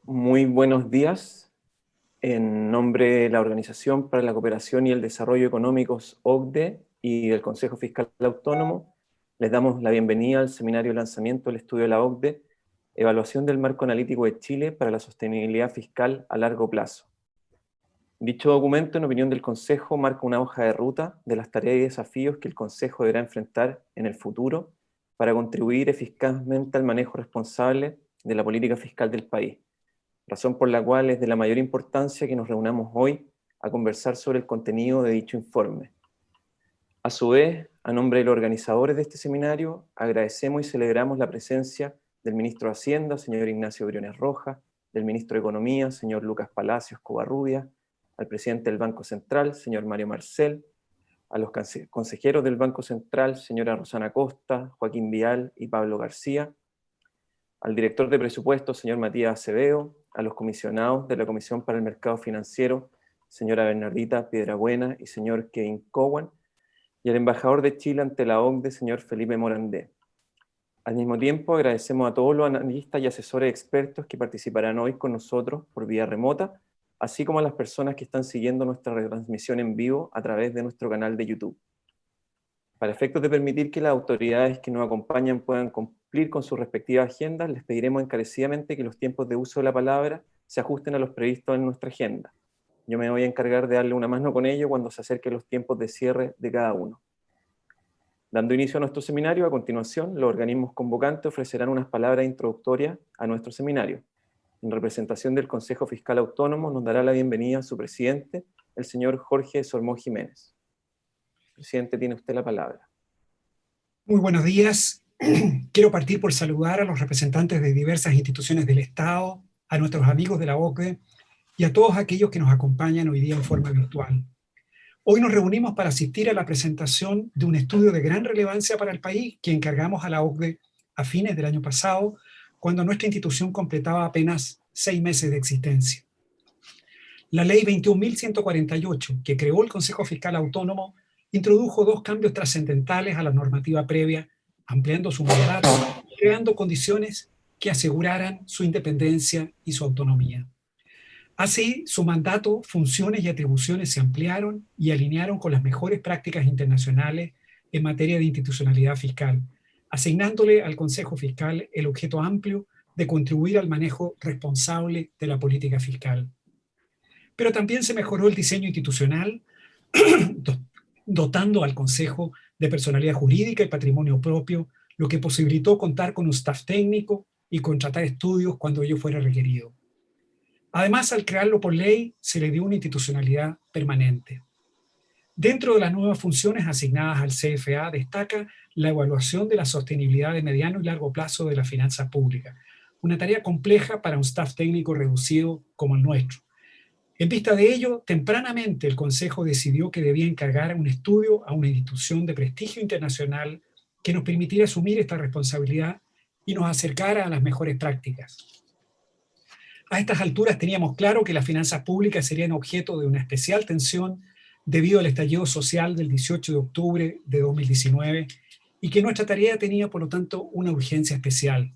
Muy buenos días. En nombre de la Organización para la Cooperación y el Desarrollo Económicos, OCDE, y del Consejo Fiscal Autónomo, les damos la bienvenida al seminario de lanzamiento del estudio de la OCDE, Evaluación del Marco Analítico de Chile para la Sostenibilidad Fiscal a Largo Plazo. Dicho documento, en opinión del Consejo, marca una hoja de ruta de las tareas y desafíos que el Consejo deberá enfrentar en el futuro para contribuir eficazmente al manejo responsable de la política fiscal del país, razón por la cual es de la mayor importancia que nos reunamos hoy a conversar sobre el contenido de dicho informe. A su vez, a nombre de los organizadores de este seminario, agradecemos y celebramos la presencia del ministro de Hacienda, señor Ignacio Briones Rojas, del ministro de Economía, señor Lucas Palacios Covarrubias, al presidente del Banco Central, señor Mario Marcel, a los consejeros del Banco Central, señora Rosana Costa, Joaquín Vial y Pablo García, al director de presupuestos, señor Matías Acevedo, a los comisionados de la Comisión para el Mercado Financiero, señora Bernardita Piedrabuena y señor Kevin Cowan, y al embajador de Chile ante la OCDE, señor Felipe Morandé. Al mismo tiempo, agradecemos a todos los analistas y asesores expertos que participarán hoy con nosotros por vía remota, así como a las personas que están siguiendo nuestra retransmisión en vivo a través de nuestro canal de YouTube. Para efectos de permitir que las autoridades que nos acompañan puedan cumplir con sus respectivas agendas, les pediremos encarecidamente que los tiempos de uso de la palabra se ajusten a los previstos en nuestra agenda. Yo me voy a encargar de darle una mano con ello cuando se acerquen los tiempos de cierre de cada uno. Dando inicio a nuestro seminario, a continuación, los organismos convocantes ofrecerán unas palabras introductorias a nuestro seminario. En representación del Consejo Fiscal Autónomo, nos dará la bienvenida su presidente, el señor Jorge Solmó Jiménez. Presidente, tiene usted la palabra. Muy buenos días. Quiero partir por saludar a los representantes de diversas instituciones del Estado, a nuestros amigos de la OCDE y a todos aquellos que nos acompañan hoy día en forma virtual. Hoy nos reunimos para asistir a la presentación de un estudio de gran relevancia para el país que encargamos a la OCDE a fines del año pasado, cuando nuestra institución completaba apenas 6 meses de existencia. La Ley 21.148, que creó el Consejo Fiscal Autónomo, introdujo 2 cambios trascendentales a la normativa previa, ampliando su mandato y creando condiciones que aseguraran su independencia y su autonomía. Así, su mandato, funciones y atribuciones se ampliaron y alinearon con las mejores prácticas internacionales en materia de institucionalidad fiscal, asignándole al Consejo Fiscal el objeto amplio de contribuir al manejo responsable de la política fiscal. Pero también se mejoró el diseño institucional, dotando al Consejo de personalidad jurídica y patrimonio propio, lo que posibilitó contar con un staff técnico y contratar estudios cuando ello fuera requerido. Además, al crearlo por ley, se le dio una institucionalidad permanente. Dentro de las nuevas funciones asignadas al CFA destaca la evaluación de la sostenibilidad de mediano y largo plazo de las finanzas públicas, una tarea compleja para un staff técnico reducido como el nuestro. En vista de ello, tempranamente el Consejo decidió que debía encargar un estudio a una institución de prestigio internacional que nos permitiera asumir esta responsabilidad y nos acercara a las mejores prácticas. A estas alturas teníamos claro que las finanzas públicas serían objeto de una especial tensión debido al estallido social del 18 de octubre de 2019 y que nuestra tarea tenía, por lo tanto, una urgencia especial.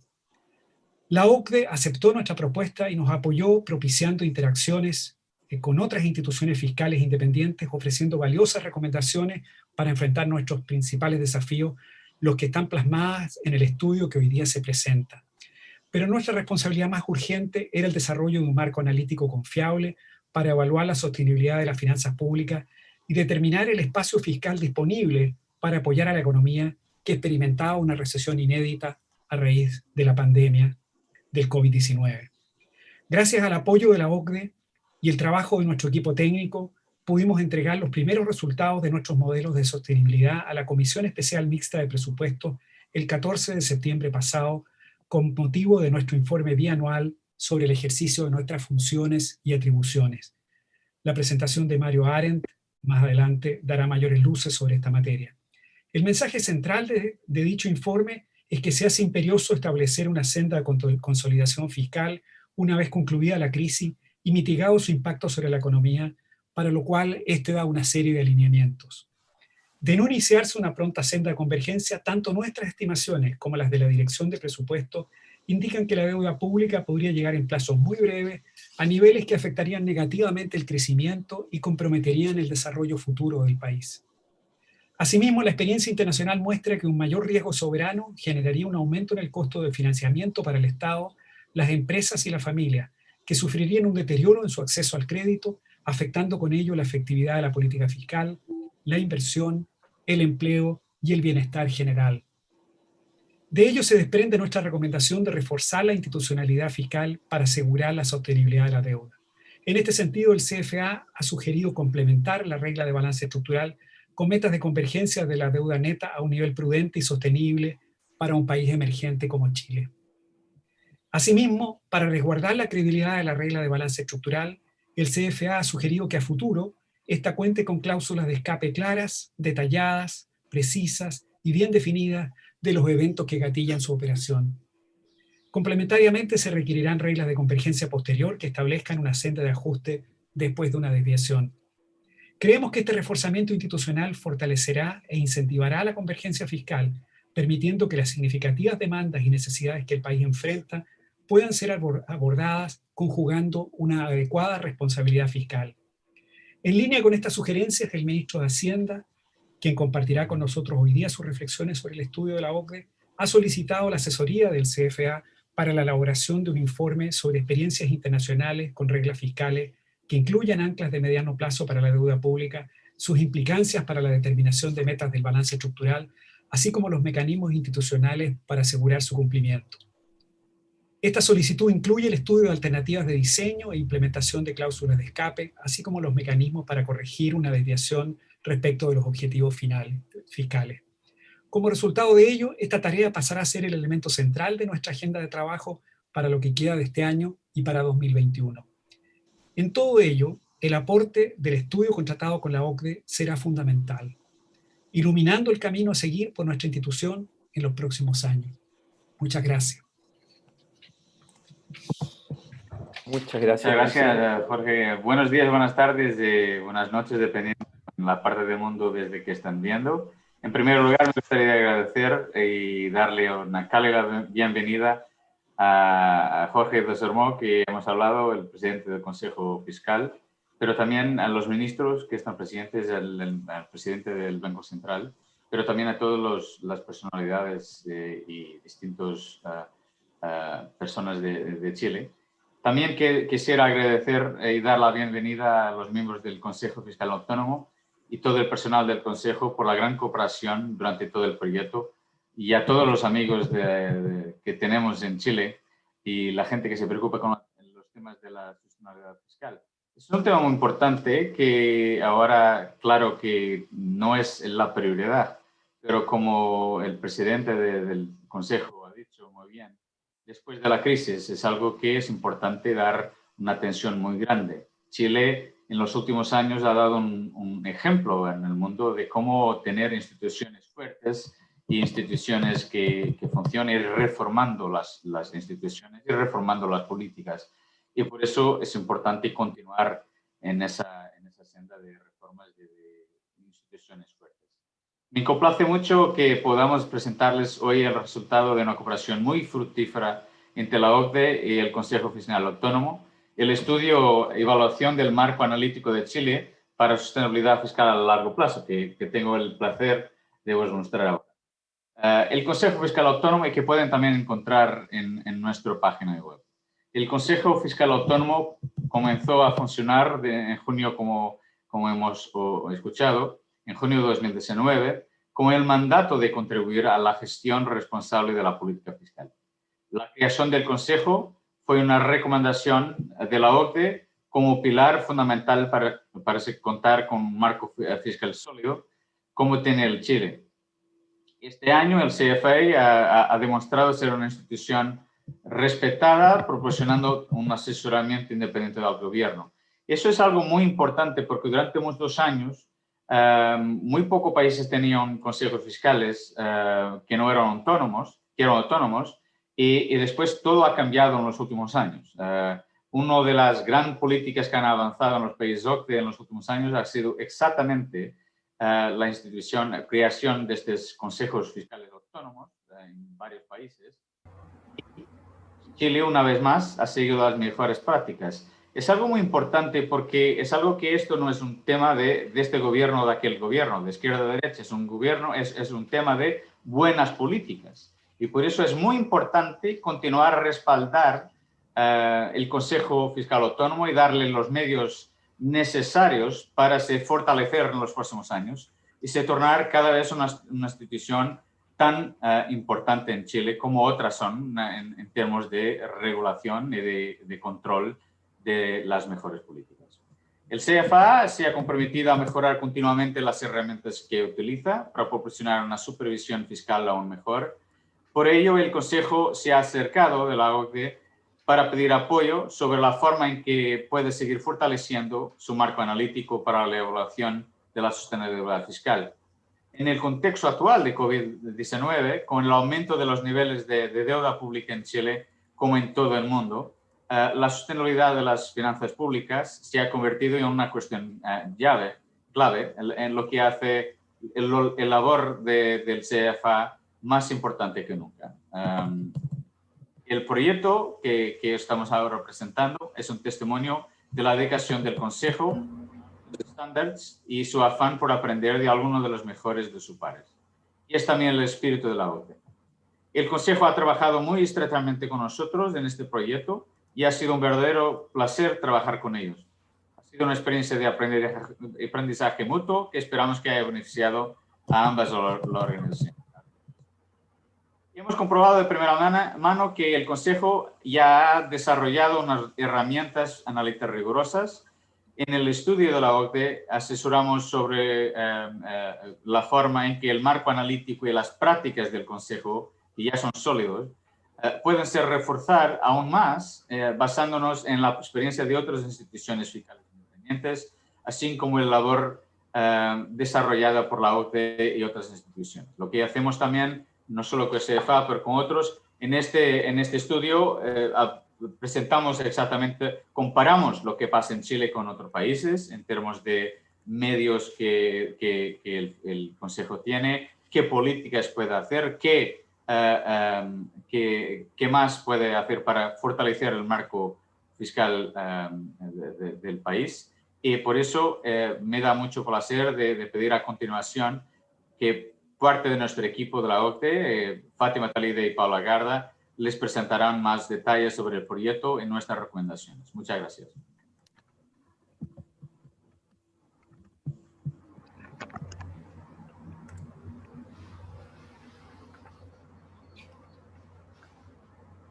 La OCDE aceptó nuestra propuesta y nos apoyó propiciando interacciones con otras instituciones fiscales independientes, ofreciendo valiosas recomendaciones para enfrentar nuestros principales desafíos, los que están plasmadas en el estudio que hoy día se presenta. Pero nuestra responsabilidad más urgente era el desarrollo de un marco analítico confiable para evaluar la sostenibilidad de las finanzas públicas y determinar el espacio fiscal disponible para apoyar a la economía que experimentaba una recesión inédita a raíz de la pandemia del COVID-19. Gracias al apoyo de la OCDE y el trabajo de nuestro equipo técnico, pudimos entregar los primeros resultados de nuestros modelos de sostenibilidad a la Comisión Especial Mixta de Presupuestos el 14 de septiembre pasado, con motivo de nuestro informe bianual sobre el ejercicio de nuestras funciones y atribuciones. La presentación de Mario Arendt más adelante dará mayores luces sobre esta materia. El mensaje central de dicho informe es que se hace imperioso establecer una senda de consolidación fiscal una vez concluida la crisis y mitigado su impacto sobre la economía, para lo cual este da una serie de alineamientos. De no iniciarse una pronta senda de convergencia, tanto nuestras estimaciones como las de la Dirección de Presupuesto indican que la deuda pública podría llegar en plazos muy breves a niveles que afectarían negativamente el crecimiento y comprometerían el desarrollo futuro del país. Asimismo, la experiencia internacional muestra que un mayor riesgo soberano generaría un aumento en el costo de financiamiento para el Estado, las empresas y la familia, que sufrirían un deterioro en su acceso al crédito, afectando con ello la efectividad de la política fiscal, la inversión, el empleo y el bienestar general. De ello se desprende nuestra recomendación de reforzar la institucionalidad fiscal para asegurar la sostenibilidad de la deuda. En este sentido, el CFA ha sugerido complementar la regla de balance estructural con metas de convergencia de la deuda neta a un nivel prudente y sostenible para un país emergente como Chile. Asimismo, para resguardar la credibilidad de la regla de balance estructural, el CFA ha sugerido que a futuro esta cuente con cláusulas de escape claras, detalladas, precisas y bien definidas de los eventos que gatillan su operación. Complementariamente, se requerirán reglas de convergencia posterior que establezcan una senda de ajuste después de una desviación. Creemos que este reforzamiento institucional fortalecerá e incentivará la convergencia fiscal, permitiendo que las significativas demandas y necesidades que el país enfrenta puedan ser abordadas conjugando una adecuada responsabilidad fiscal. En línea con estas sugerencias, el ministro de Hacienda, quien compartirá con nosotros hoy día sus reflexiones sobre el estudio de la OCDE, ha solicitado la asesoría del CFA para la elaboración de un informe sobre experiencias internacionales con reglas fiscales que incluyan anclas de mediano plazo para la deuda pública, sus implicancias para la determinación de metas del balance estructural, así como los mecanismos institucionales para asegurar su cumplimiento. Esta solicitud incluye el estudio de alternativas de diseño e implementación de cláusulas de escape, así como los mecanismos para corregir una desviación respecto de los objetivos fiscales. Como resultado de ello, esta tarea pasará a ser el elemento central de nuestra agenda de trabajo para lo que queda de este año y para 2021. En todo ello, el aporte del estudio contratado con la OCDE será fundamental, iluminando el camino a seguir por nuestra institución en los próximos años. Muchas gracias. Muchas gracias. Muchas gracias, Jorge. Buenos días, buenas tardes, buenas noches, dependiendo de la parte del mundo desde que están viendo. En primer lugar, me gustaría agradecer y darle una cálida bienvenida a Jorge Desormeaux, que hemos hablado, el presidente del Consejo Fiscal, pero también a los ministros que están presentes, al presidente del Banco Central, pero también a todas las personalidades y distintas personas de Chile. También quisiera agradecer y dar la bienvenida a los miembros del Consejo Fiscal Autónomo y todo el personal del Consejo por la gran cooperación durante todo el proyecto, y a todos los amigos que tenemos en Chile y la gente que se preocupa con los temas de la sostenibilidad fiscal. Es un tema muy importante que ahora, claro que no es la prioridad, pero como el presidente del Consejo ha dicho muy bien, después de la crisis es algo que es importante dar una atención muy grande. Chile en los últimos años ha dado un ejemplo en el mundo de cómo tener instituciones fuertes y instituciones que funcionen, y reformando las instituciones y reformando las políticas. Y por eso es importante continuar en esa senda de reformas de instituciones fuertes. Me complace mucho que podamos presentarles hoy el resultado de una cooperación muy fructífera entre la OCDE y el Consejo Fiscal Autónomo, el estudio Evaluación del Marco Analítico de Chile para Sostenibilidad Fiscal a largo plazo, que tengo el placer de os mostrar ahora. El Consejo Fiscal Autónomo, y que pueden también encontrar en nuestra página web. El Consejo Fiscal Autónomo comenzó a funcionar en junio, como hemos escuchado, en junio de 2019, con el mandato de contribuir a la gestión responsable de la política fiscal. La creación del Consejo fue una recomendación de la OCDE como pilar fundamental para contar con un marco fiscal sólido, como tiene el Chile. Este año el CFA ha demostrado ser una institución respetada, proporcionando un asesoramiento independiente del gobierno. Eso es algo muy importante porque durante muchos años muy pocos países tenían consejos fiscales que eran autónomos, y después todo ha cambiado en los últimos años. Una de las grandes políticas que han avanzado en los países OCDE en los últimos años ha sido exactamente la creación de estos consejos fiscales autónomos en varios países. Chile, una vez más, ha seguido las mejores prácticas. Es algo muy importante porque es algo que esto no es un tema de este gobierno o de aquel gobierno, de izquierda o de derecha, es un tema de buenas políticas. Y por eso es muy importante continuar a respaldar el Consejo Fiscal Autónomo y darle los medios necesarios para se fortalecer en los próximos años y se tornar cada vez una institución tan importante en Chile como otras son en términos de regulación y de control de las mejores políticas. El CFA se ha comprometido a mejorar continuamente las herramientas que utiliza para proporcionar una supervisión fiscal aún mejor. Por ello, el Consejo se ha acercado de la OCDE para pedir apoyo sobre la forma en que puede seguir fortaleciendo su marco analítico para la evaluación de la sostenibilidad fiscal. En el contexto actual de COVID-19, con el aumento de los niveles de deuda pública en Chile, como en todo el mundo, la sostenibilidad de las finanzas públicas se ha convertido en una cuestión clave en lo que hace el labor del CFA más importante que nunca. El proyecto que estamos ahora presentando es un testimonio de la dedicación del Consejo, de estándares y su afán por aprender de algunos de los mejores de sus pares. Y es también el espíritu de la OCDE. El Consejo ha trabajado muy estrechamente con nosotros en este proyecto y ha sido un verdadero placer trabajar con ellos. Ha sido una experiencia de aprendizaje mutuo que esperamos que haya beneficiado a ambas organizaciones. Hemos comprobado de primera mano que el Consejo ya ha desarrollado unas herramientas analíticas rigurosas. En el estudio de la OCDE asesoramos sobre la forma en que el marco analítico y las prácticas del Consejo, que ya son sólidos, pueden ser reforzar aún más basándonos en la experiencia de otras instituciones fiscales independientes, así como la labor desarrollada por la OCDE y otras instituciones. Lo que hacemos también, no solo con CFA, pero con otros, en este estudio presentamos exactamente, comparamos lo que pasa en Chile con otros países en términos de medios que el Consejo tiene, qué políticas puede hacer, qué más puede hacer para fortalecer el marco fiscal del país. Y por eso me da mucho placer de pedir a continuación que parte de nuestro equipo de la OCDE, Fátima Talide y Paula Garda, les presentarán más detalles sobre el proyecto en nuestras recomendaciones. Muchas gracias.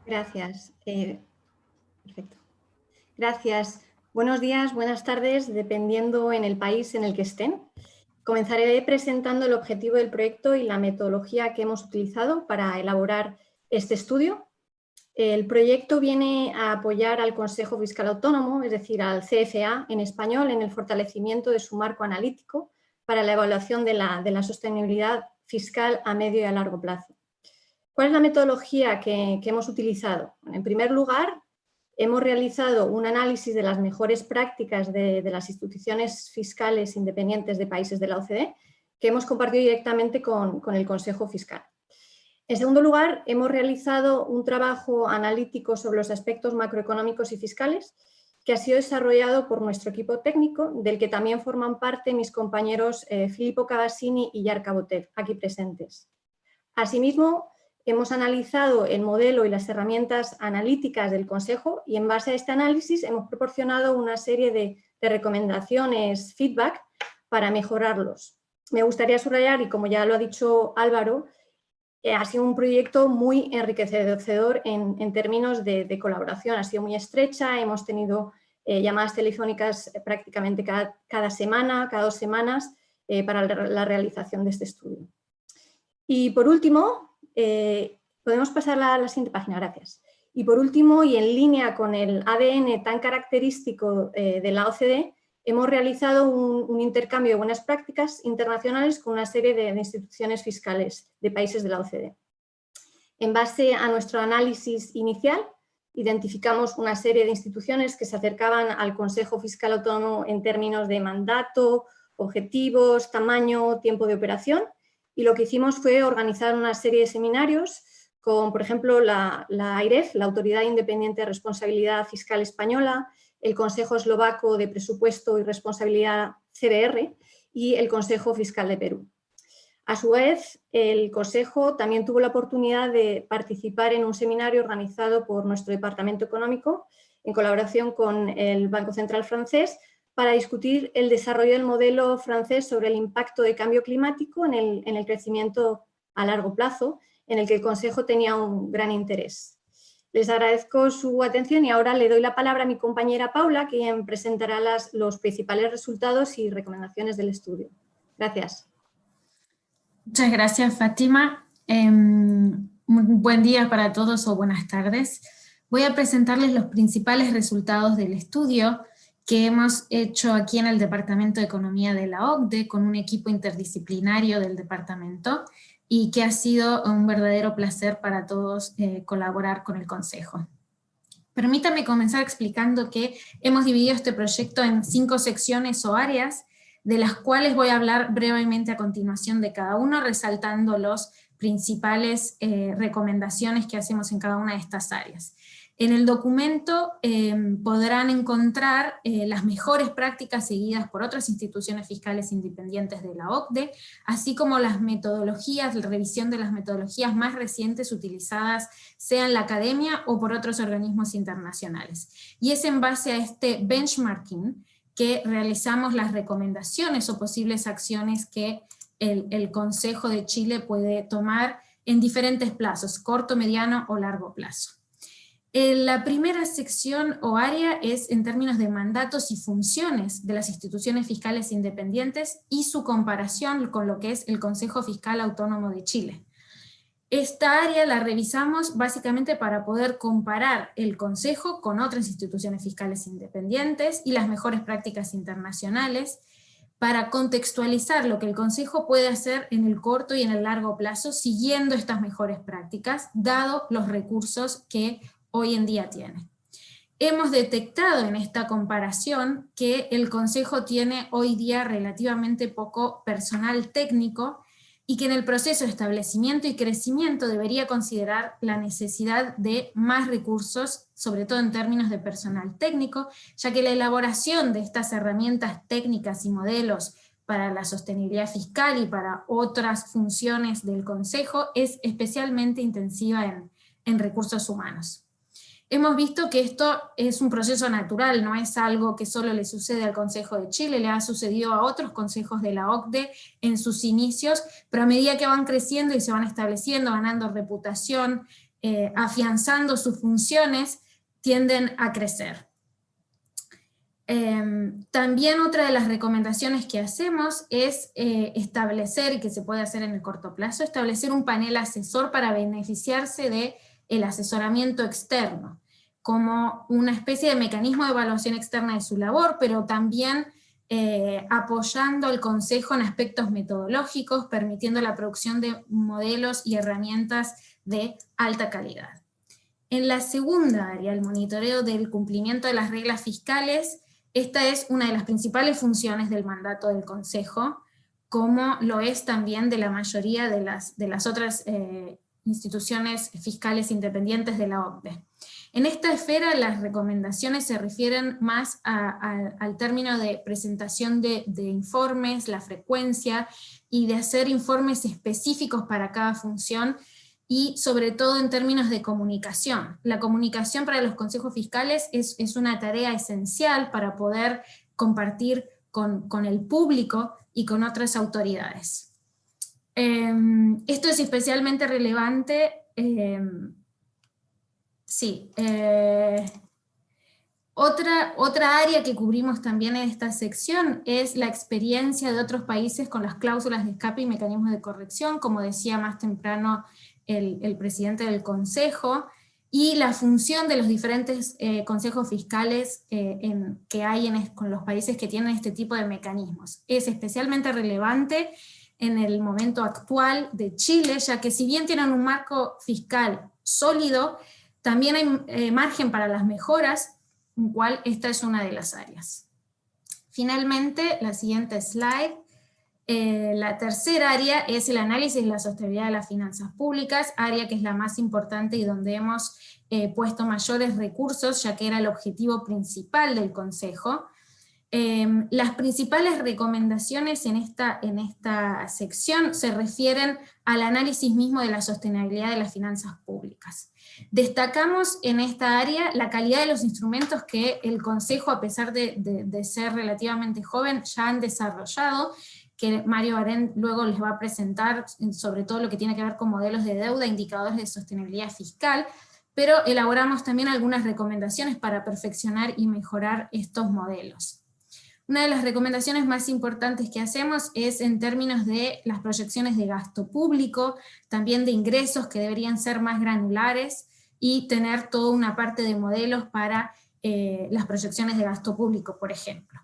Gracias. Perfecto. Gracias. Buenos días, buenas tardes, dependiendo en el país en el que estén. Comenzaré presentando el objetivo del proyecto y la metodología que hemos utilizado para elaborar este estudio. El proyecto viene a apoyar al Consejo Fiscal Autónomo, es decir, al CFA en español, en el fortalecimiento de su marco analítico para la evaluación de la sostenibilidad fiscal a medio y a largo plazo. ¿Cuál es la metodología que hemos utilizado? En primer lugar, hemos realizado un análisis de las mejores prácticas de las instituciones fiscales independientes de países de la OCDE que hemos compartido directamente con el Consejo Fiscal. En segundo lugar, hemos realizado un trabajo analítico sobre los aspectos macroeconómicos y fiscales que ha sido desarrollado por nuestro equipo técnico, del que también forman parte mis compañeros Filippo Cavassini y Yarka Botev, aquí presentes. Asimismo, hemos analizado el modelo y las herramientas analíticas del Consejo y en base a este análisis hemos proporcionado una serie de recomendaciones, feedback, para mejorarlos. Me gustaría subrayar, y como ya lo ha dicho Álvaro, ha sido un proyecto muy enriquecedor en términos de colaboración, ha sido muy estrecha, hemos tenido llamadas telefónicas prácticamente cada semana, cada 2 semanas, para la realización de este estudio. Y por último, podemos pasar a la siguiente página, gracias. Y por último, y en línea con el ADN tan característico de la OCDE, hemos realizado un intercambio de buenas prácticas internacionales con una serie de instituciones fiscales de países de la OCDE. En base a nuestro análisis inicial, identificamos una serie de instituciones que se acercaban al Consejo Fiscal Autónomo en términos de mandato, objetivos, tamaño, tiempo de operación, y lo que hicimos fue organizar una serie de seminarios con, por ejemplo, la AIREF, la Autoridad Independiente de Responsabilidad Fiscal Española, el Consejo Eslovaco de Presupuesto y Responsabilidad CBR y el Consejo Fiscal de Perú. A su vez, el Consejo también tuvo la oportunidad de participar en un seminario organizado por nuestro Departamento Económico en colaboración con el Banco Central francés para discutir el desarrollo del modelo francés sobre el impacto de cambio climático en el crecimiento a largo plazo, en el que el Consejo tenía un gran interés. Les agradezco su atención y ahora le doy la palabra a mi compañera Paula, quien presentará los principales resultados y recomendaciones del estudio. Gracias. Muchas gracias, Fátima. Buen día para todos o buenas tardes. Voy a presentarles los principales resultados del estudio que hemos hecho aquí en el Departamento de Economía de la OCDE con un equipo interdisciplinario del departamento y que ha sido un verdadero placer para todos colaborar con el Consejo. Permítanme comenzar explicando que hemos dividido este proyecto en 5 secciones o áreas, de las cuales voy a hablar brevemente a continuación de cada uno, resaltando las principales recomendaciones que hacemos en cada una de estas áreas. En el documento podrán encontrar las mejores prácticas seguidas por otras instituciones fiscales independientes de la OCDE, así como las metodologías, la revisión de las metodologías más recientes utilizadas, sea en la academia o por otros organismos internacionales. Y es en base a este benchmarking que realizamos las recomendaciones o posibles acciones que el Consejo de Chile puede tomar en diferentes plazos, corto, mediano o largo plazo. La primera sección o área es en términos de mandatos y funciones de las instituciones fiscales independientes y su comparación con lo que es el Consejo Fiscal Autónomo de Chile. Esta área la revisamos básicamente para poder comparar el Consejo con otras instituciones fiscales independientes y las mejores prácticas internacionales, para contextualizar lo que el Consejo puede hacer en el corto y en el largo plazo siguiendo estas mejores prácticas, dado los recursos que hoy en día tiene. Hemos detectado en esta comparación que el Consejo tiene hoy día relativamente poco personal técnico y que en el proceso de establecimiento y crecimiento debería considerar la necesidad de más recursos, sobre todo en términos de personal técnico, ya que la elaboración de estas herramientas técnicas y modelos para la sostenibilidad fiscal y para otras funciones del Consejo es especialmente intensiva en recursos humanos. Hemos visto que esto es un proceso natural, no es algo que solo le sucede al Consejo de Chile, le ha sucedido a otros consejos de la OCDE en sus inicios, pero a medida que van creciendo y se van estableciendo, ganando reputación, afianzando sus funciones, tienden a crecer. También otra de las recomendaciones que hacemos es establecer, y que se puede hacer en el corto plazo, establecer un panel asesor para beneficiarse de el asesoramiento externo, como una especie de mecanismo de evaluación externa de su labor, pero también apoyando al Consejo en aspectos metodológicos, permitiendo la producción de modelos y herramientas de alta calidad. En la segunda área, el monitoreo del cumplimiento de las reglas fiscales, esta es una de las principales funciones del mandato del Consejo, como lo es también de la mayoría de las otras instituciones fiscales independientes de la OCDE. En esta esfera las recomendaciones se refieren más al término de presentación de informes, la frecuencia, y de hacer informes específicos para cada función, y sobre todo en términos de comunicación. La comunicación para los consejos fiscales es una tarea esencial para poder compartir con el público y con otras autoridades. Esto es especialmente relevante, otra área que cubrimos también en esta sección es la experiencia de otros países con las cláusulas de escape y mecanismos de corrección, como decía más temprano el presidente del Consejo, y la función de los diferentes consejos fiscales que hay con los países que tienen este tipo de mecanismos. Es especialmente relevante en el momento actual de Chile, ya que si bien tienen un marco fiscal sólido, también hay margen para las mejoras, en cual esta es una de las áreas. Finalmente, la siguiente slide, La tercera área es el análisis de la sostenibilidad de las finanzas públicas, área que es la más importante y donde hemos puesto mayores recursos, ya que era el objetivo principal del Consejo. Las principales recomendaciones en esta sección se refieren al análisis mismo de la sostenibilidad de las finanzas públicas. Destacamos en esta área la calidad de los instrumentos que el Consejo, a pesar de ser relativamente joven, ya han desarrollado, que Mario Barén luego les va a presentar sobre todo lo que tiene que ver con modelos de deuda, indicadores de sostenibilidad fiscal, pero elaboramos también algunas recomendaciones para perfeccionar y mejorar estos modelos. Una de las recomendaciones más importantes que hacemos es en términos de las proyecciones de gasto público, también de ingresos que deberían ser más granulares, y tener toda una parte de modelos para las proyecciones de gasto público, por ejemplo.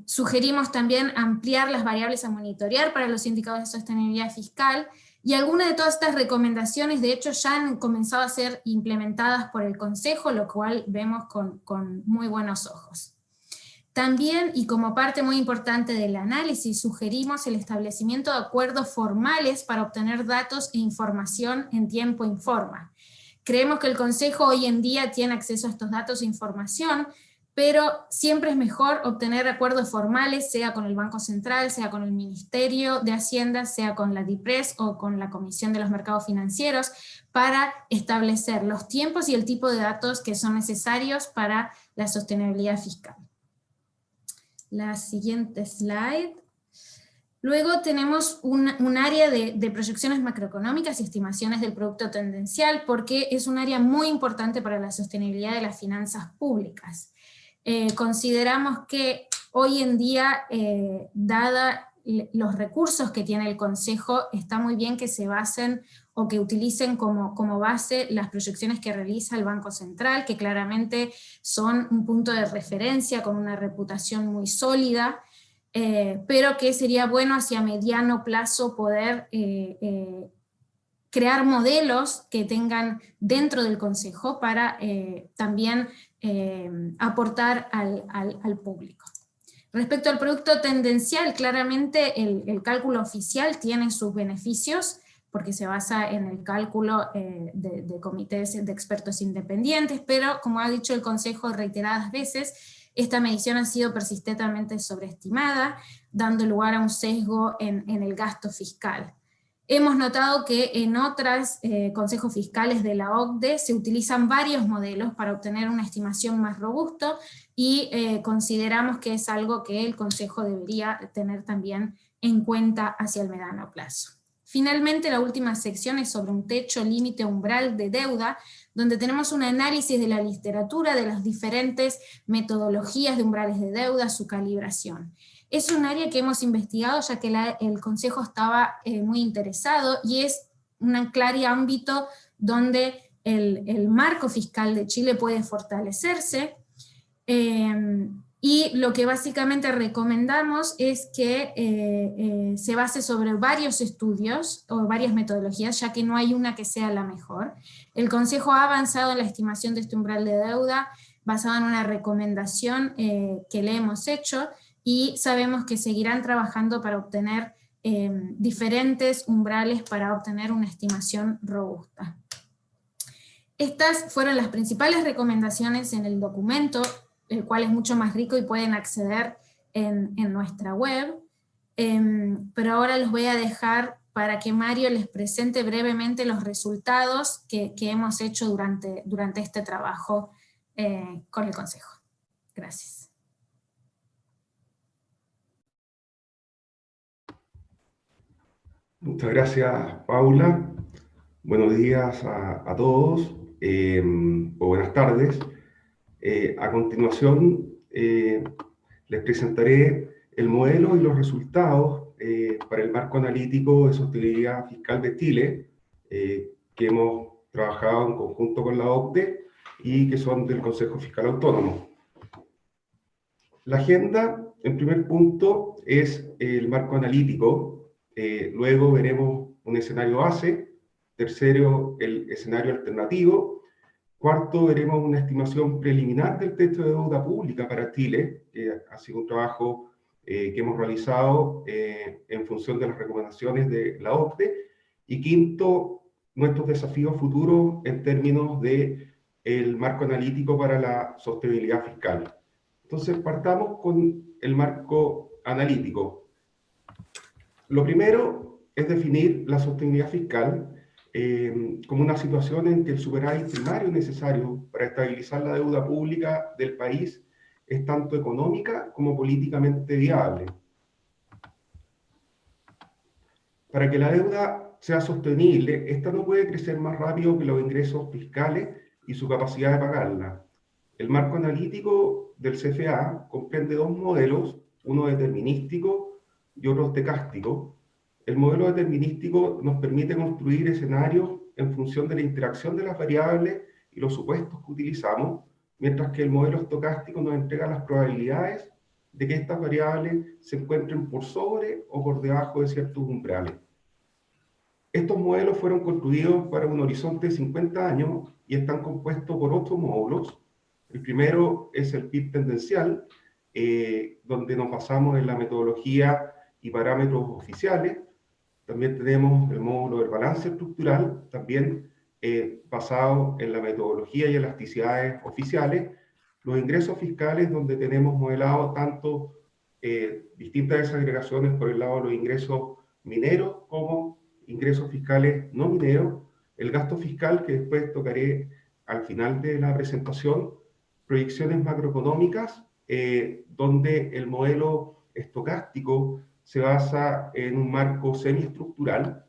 Sugerimos también ampliar las variables a monitorear para los indicadores de sostenibilidad fiscal, y algunas de todas estas recomendaciones de hecho ya han comenzado a ser implementadas por el Consejo, lo cual vemos con muy buenos ojos. También, y como parte muy importante del análisis, sugerimos el establecimiento de acuerdos formales para obtener datos e información en tiempo y forma. Creemos que el Consejo hoy en día tiene acceso a estos datos e información, pero siempre es mejor obtener acuerdos formales, sea con el Banco Central, sea con el Ministerio de Hacienda, sea con la DIPRES o con la Comisión de los Mercados Financieros, para establecer los tiempos y el tipo de datos que son necesarios para la sostenibilidad fiscal. La siguiente slide. Luego tenemos un área de proyecciones macroeconómicas y estimaciones del producto tendencial, porque es un área muy importante para la sostenibilidad de las finanzas públicas. Consideramos que hoy en día, dada los recursos que tiene el Consejo, está muy bien que se basen o que utilicen como base las proyecciones que realiza el Banco Central, que claramente son un punto de referencia con una reputación muy sólida, pero que sería bueno hacia mediano plazo poder crear modelos que tengan dentro del Consejo para también aportar al público. Respecto al producto tendencial, claramente el cálculo oficial tiene sus beneficios, porque se basa en el cálculo de comités de expertos independientes, pero como ha dicho el Consejo reiteradas veces, esta medición ha sido persistentemente sobreestimada, dando lugar a un sesgo en el gasto fiscal. Hemos notado que en otros consejos fiscales de la OCDE se utilizan varios modelos para obtener una estimación más robusta, y consideramos que es algo que el Consejo debería tener también en cuenta hacia el mediano plazo. Finalmente, la última sección es sobre un techo límite umbral de deuda, donde tenemos un análisis de la literatura, de las diferentes metodologías de umbrales de deuda, su calibración. Es un área que hemos investigado ya que el Consejo estaba muy interesado, y es un claro ámbito donde el marco fiscal de Chile puede fortalecerse, y lo que básicamente recomendamos es que se base sobre varios estudios o varias metodologías, ya que no hay una que sea la mejor. El Consejo ha avanzado en la estimación de este umbral de deuda basado en una recomendación que le hemos hecho, y sabemos que seguirán trabajando para obtener diferentes umbrales para obtener una estimación robusta. Estas fueron las principales recomendaciones en el documento, el cual es mucho más rico y pueden acceder en nuestra web, pero ahora los voy a dejar para que Mario les presente brevemente los resultados que hemos hecho durante este trabajo con el Consejo. Gracias. Muchas gracias, Paula. Buenos días a todos, o buenas tardes. A continuación, les presentaré el modelo y los resultados para el marco analítico de sostenibilidad fiscal de Chile, que hemos trabajado en conjunto con la OCDE y que son del Consejo Fiscal Autónomo. La agenda, en primer punto, es el marco analítico. Luego veremos un escenario base. Tercero, el escenario alternativo. Cuarto, veremos una estimación preliminar del techo de deuda pública para Chile, que ha sido un trabajo que hemos realizado en función de las recomendaciones de la OCDE. Y quinto, nuestros desafíos futuros en términos de el marco analítico para la sostenibilidad fiscal. Entonces, partamos con el marco analítico. Lo primero es definir la sostenibilidad fiscal como una situación en que el superávit primario necesario para estabilizar la deuda pública del país es tanto económica como políticamente viable. Para que la deuda sea sostenible, esta no puede crecer más rápido que los ingresos fiscales y su capacidad de pagarla. El marco analítico del CFA comprende dos modelos, uno determinístico y otro estocástico. El modelo determinístico nos permite construir escenarios en función de la interacción de las variables y los supuestos que utilizamos, mientras que el modelo estocástico nos entrega las probabilidades de que estas variables se encuentren por sobre o por debajo de ciertos umbrales. Estos modelos fueron construidos para un horizonte de 50 años y están compuestos por 8 módulos. El primero es el PIB tendencial, donde nos basamos en la metodología y parámetros oficiales. También tenemos el módulo del balance estructural, también basado en la metodología y elasticidades oficiales. Los ingresos fiscales, donde tenemos modelado tanto distintas desagregaciones por el lado de los ingresos mineros como ingresos fiscales no mineros. El gasto fiscal, que después tocaré al final de la presentación. Proyecciones macroeconómicas, donde el modelo estocástico se basa en un marco semiestructural.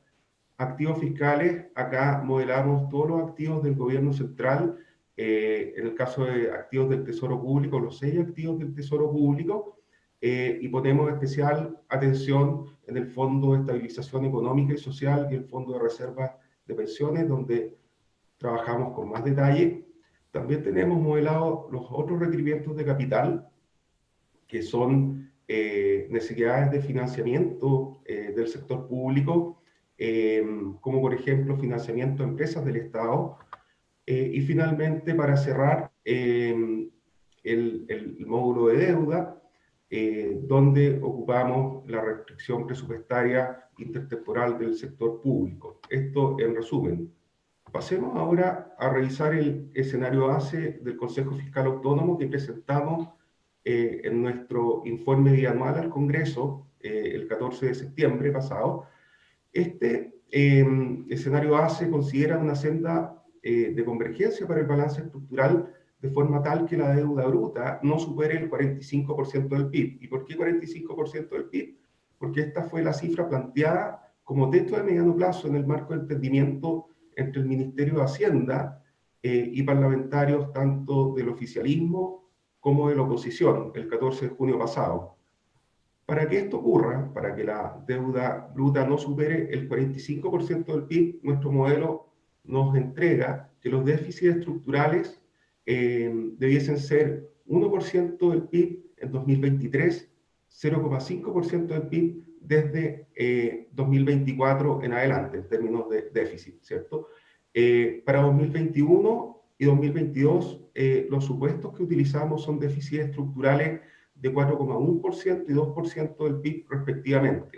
Activos fiscales, acá modelamos todos los activos del gobierno central, en el caso de activos del Tesoro Público, los 6 activos del Tesoro Público, y ponemos especial atención en el Fondo de Estabilización Económica y Social y el Fondo de Reservas de Pensiones, donde trabajamos con más detalle. También tenemos modelado los otros requerimientos de capital, que son necesidades de financiamiento del sector público, como por ejemplo financiamiento a empresas del Estado. Y finalmente, para cerrar, el módulo de deuda, donde ocupamos la restricción presupuestaria intertemporal del sector público. Esto en resumen. Pasemos ahora a revisar el escenario base del Consejo Fiscal Autónomo que presentamos en nuestro informe bianual al Congreso el 14 de septiembre pasado. Este escenario base considera una senda de convergencia para el balance estructural de forma tal que la deuda bruta no supere el 45% del PIB. ¿Y por qué 45% del PIB? Porque esta fue la cifra planteada como techo de mediano plazo en el marco de entendimiento entre el Ministerio de Hacienda y parlamentarios tanto del oficialismo como de la oposición, el 14 de junio pasado. Para que esto ocurra, para que la deuda bruta no supere el 45% del PIB, nuestro modelo nos entrega que los déficits estructurales debiesen ser 1% del PIB en 2023, 0,5% del PIB desde 2024 en adelante, en términos de déficit, ¿cierto? Para 2021 y 2022, los supuestos que utilizamos son déficits estructurales de 4,1% y 2% del PIB respectivamente.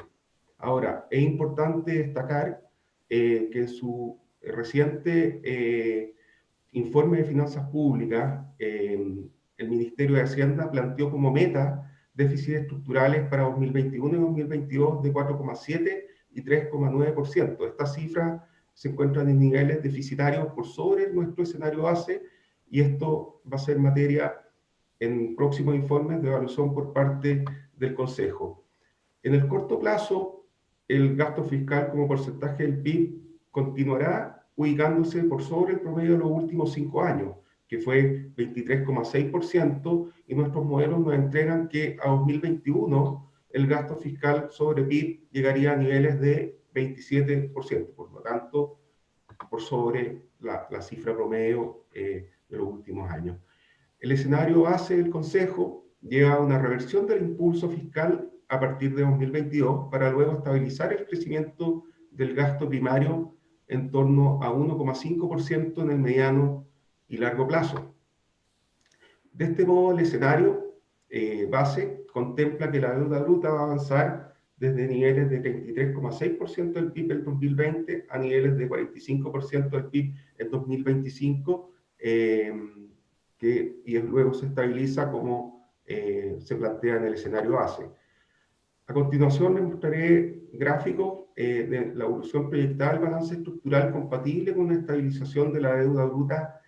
Ahora, es importante destacar que en su reciente informe de finanzas públicas, el Ministerio de Hacienda planteó como meta déficits estructurales para 2021 y 2022 de 4,7 y 3,9%. Estas cifras se encuentran en niveles deficitarios por sobre nuestro escenario base y esto va a ser materia en próximos informes de evaluación por parte del Consejo. En el corto plazo, el gasto fiscal como porcentaje del PIB continuará ubicándose por sobre el promedio de los últimos 5 años, que fue 23,6%, y nuestros modelos nos entregan que a 2021 el gasto fiscal sobre PIB llegaría a niveles de 27%, por lo tanto, por sobre la cifra promedio de los últimos años. El escenario base del Consejo lleva a una reversión del impulso fiscal a partir de 2022 para luego estabilizar el crecimiento del gasto primario en torno a 1,5% en el mediano y largo plazo. De este modo, el escenario base contempla que la deuda bruta va a avanzar desde niveles de 33,6% del PIB en 2020 a niveles de 45% del PIB en 2025, y luego se estabiliza como se plantea en el escenario base. A continuación les mostraré gráficos de la evolución proyectada del balance estructural compatible con una estabilización de la deuda bruta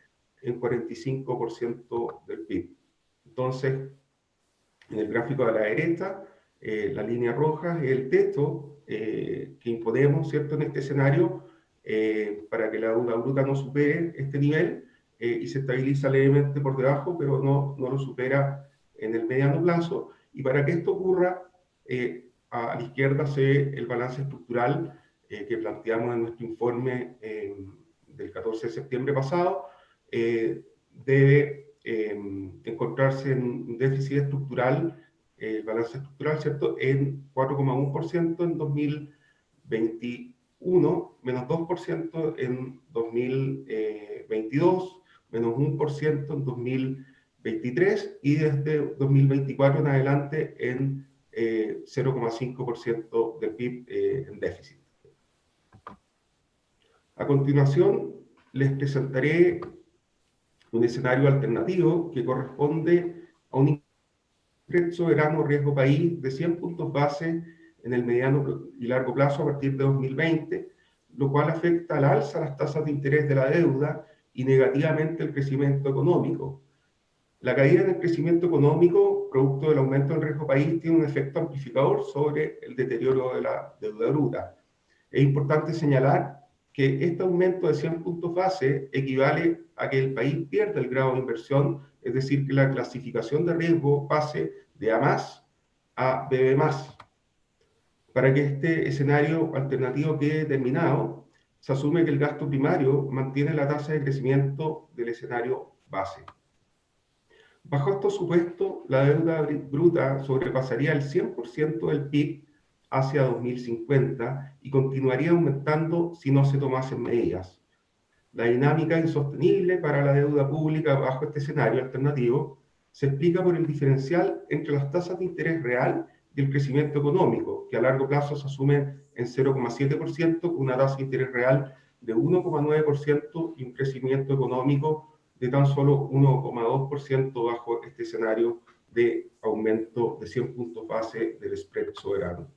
en 45% del PIB. Entonces, en el gráfico de la derecha, la línea roja es el texto que imponemos, ¿cierto?, en este escenario para que la deuda bruta no supere este nivel y se estabiliza levemente por debajo, pero no lo supera en el mediano plazo. Y para que esto ocurra, a la izquierda se ve el balance estructural que planteamos en nuestro informe del 14 de septiembre pasado. Debe encontrarse en un déficit estructural, el balance estructural, ¿cierto?, en 4,1% en 2021, menos 2% en 2022, menos 1% en 2023 y desde 2024 en adelante en 0,5% del PIB en déficit. A continuación, les presentaré un escenario alternativo que corresponde a un spread soberano riesgo país de 100 puntos base en el mediano y largo plazo a partir de 2020, lo cual afecta al alza las tasas de interés de la deuda y negativamente el crecimiento económico. La caída en el crecimiento económico, producto del aumento del riesgo país, tiene un efecto amplificador sobre el deterioro de la deuda bruta. Es importante señalar que este aumento de 100 puntos base equivale a que el país pierda el grado de inversión, es decir, que la clasificación de riesgo pase de A+ a BB+. Para que este escenario alternativo quede determinado, se asume que el gasto primario mantiene la tasa de crecimiento del escenario base. Bajo estos supuestos, la deuda bruta sobrepasaría el 100% del PIB hacia 2050 y continuaría aumentando si no se tomasen medidas. La dinámica insostenible para la deuda pública bajo este escenario alternativo se explica por el diferencial entre las tasas de interés real y el crecimiento económico, que a largo plazo se asume en 0,7%, con una tasa de interés real de 1,9% y un crecimiento económico de tan solo 1,2% bajo este escenario de aumento de 100 puntos base del spread soberano.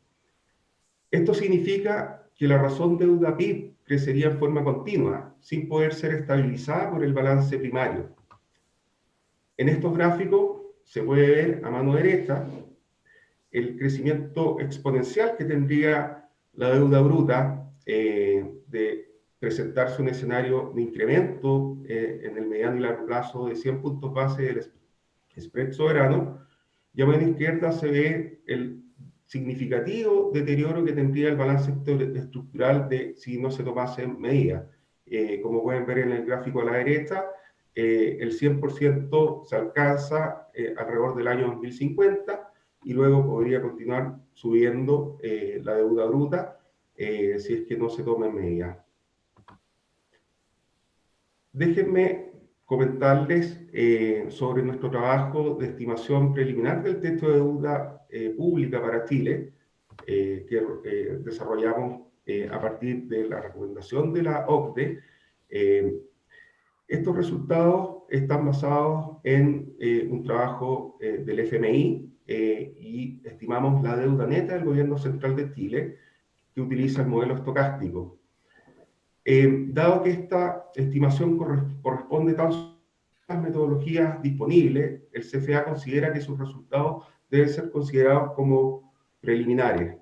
Esto significa que la razón deuda PIB crecería en forma continua, sin poder ser estabilizada por el balance primario. En estos gráficos se puede ver a mano derecha el crecimiento exponencial que tendría la deuda bruta de presentarse un escenario de incremento en el mediano y largo plazo de 100 puntos base del spread soberano, y a mano izquierda se ve el significativo deterioro que tendría el balance estructural si no se tomasen medidas. Como pueden ver en el gráfico a la derecha, el 100% se alcanza alrededor del año 2050 y luego podría continuar subiendo la deuda bruta si es que no se toman medidas. Déjenme comentarles sobre nuestro trabajo de estimación preliminar del techo de deuda pública para Chile, que desarrollamos a partir de la recomendación de la OCDE. Estos resultados están basados en un trabajo del FMI y estimamos la deuda neta del gobierno central de Chile, que utiliza el modelo estocástico. Dado que esta estimación corresponde tanto a las metodologías disponibles, el CFA considera que sus resultados deben ser considerados como preliminares.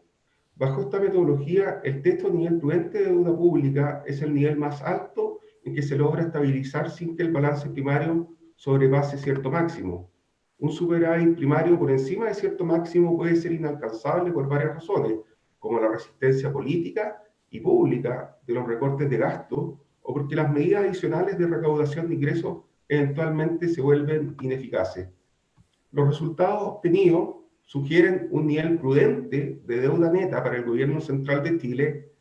Bajo esta metodología, el texto nivel prudente de deuda pública es el nivel más alto en que se logra estabilizar sin que el balance primario sobrepase cierto máximo. Un superávit primario por encima de cierto máximo puede ser inalcanzable por varias razones, como la resistencia política y pública de los recortes de gasto, o porque las medidas adicionales de recaudación de ingresos eventualmente se vuelven ineficaces. Los resultados obtenidos sugieren un nivel prudente de deuda neta para el gobierno central de Chile,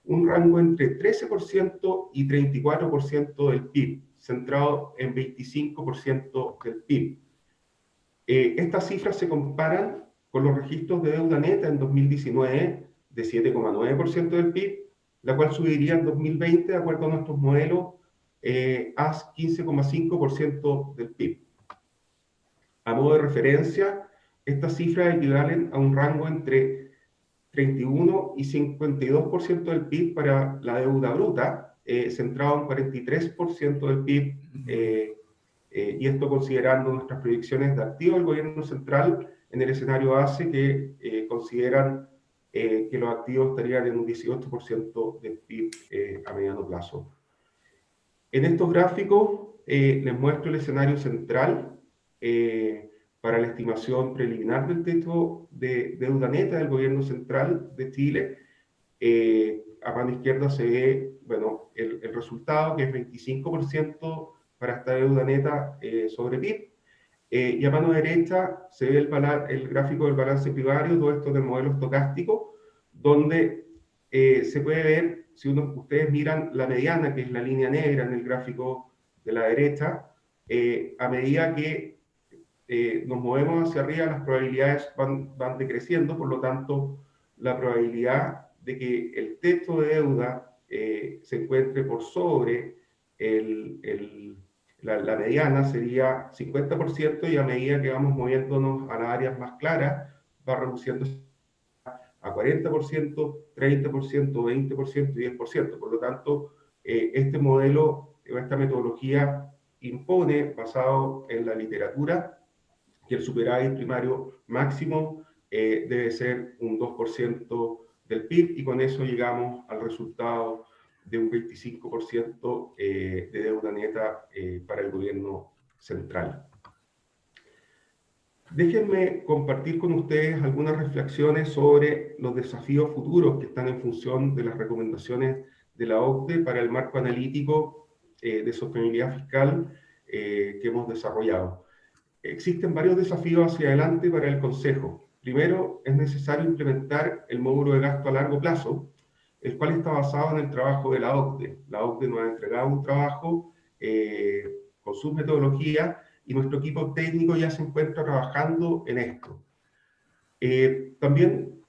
un rango entre 13% y 34% del PIB, centrado en 25% del PIB. Estas cifras se comparan con los registros de deuda neta en 2019 de 7,9% del PIB, la cual subiría en 2020 de acuerdo a nuestros modelos a 15,5% del PIB. A modo de referencia, estas cifras equivalen a un rango entre 31 y 52% del PIB para la deuda bruta, centrado en 43% del PIB, y esto considerando nuestras proyecciones de activos del gobierno central en el escenario base que consideran que los activos estarían en un 18% del PIB a mediano plazo. En estos gráficos les muestro el escenario central para la estimación preliminar del techo de deuda neta del gobierno central de Chile. A mano izquierda se ve, bueno, el resultado, que es 25% para esta deuda neta sobre PIB. Y a mano derecha se ve el gráfico del balance primario, todo esto del modelo estocástico, donde se puede ver, si ustedes miran la mediana, que es la línea negra en el gráfico de la derecha, a medida que nos movemos hacia arriba, las probabilidades van decreciendo, por lo tanto, la probabilidad de que el techo de deuda se encuentre por sobre la mediana sería 50%, y a medida que vamos moviéndonos a las áreas más claras, va reduciendo a 40%, 30%, 20% y 10%. Por lo tanto, este modelo, esta metodología impone, basado en la literatura, que el superávit primario máximo debe ser un 2% del PIB, y con eso llegamos al resultado de un 25% de deuda neta para el gobierno central. Déjenme compartir con ustedes algunas reflexiones sobre los desafíos futuros que están en función de las recomendaciones de la OCDE para el marco analítico de sostenibilidad fiscal que hemos desarrollado. Existen varios desafíos hacia adelante para el Consejo. Primero, es necesario implementar el módulo de gasto a largo plazo, el cual está basado en el trabajo de la OCDE. La OCDE nos ha entregado un trabajo con sus metodologías, y nuestro equipo técnico ya se encuentra trabajando en esto. También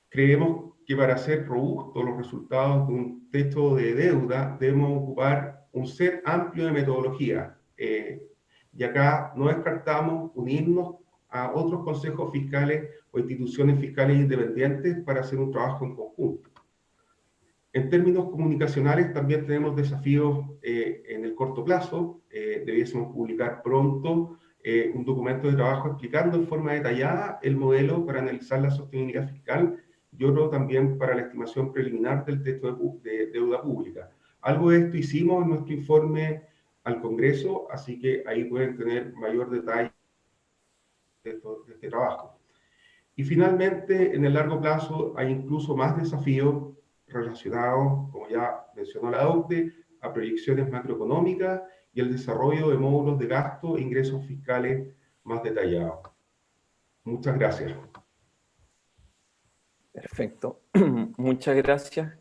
creemos que para hacer robustos los resultados de un techo de deuda debemos ocupar un set amplio de metodologías. Y acá no descartamos unirnos a otros consejos fiscales o instituciones fiscales independientes para hacer un trabajo en conjunto. En términos comunicacionales también tenemos desafíos en el corto plazo. Debiésemos publicar pronto un documento de trabajo explicando en forma detallada el modelo para analizar la sostenibilidad fiscal, y otro también para la estimación preliminar del techo de deuda pública. Algo de esto hicimos en nuestro informe al Congreso, así que ahí pueden tener mayor detalle de este trabajo. Y finalmente, en el largo plazo hay incluso más desafíos relacionados, como ya mencionó la OCDE, a proyecciones macroeconómicas y el desarrollo de módulos de gasto e ingresos fiscales más detallados. Muchas gracias. Perfecto. Muchas gracias.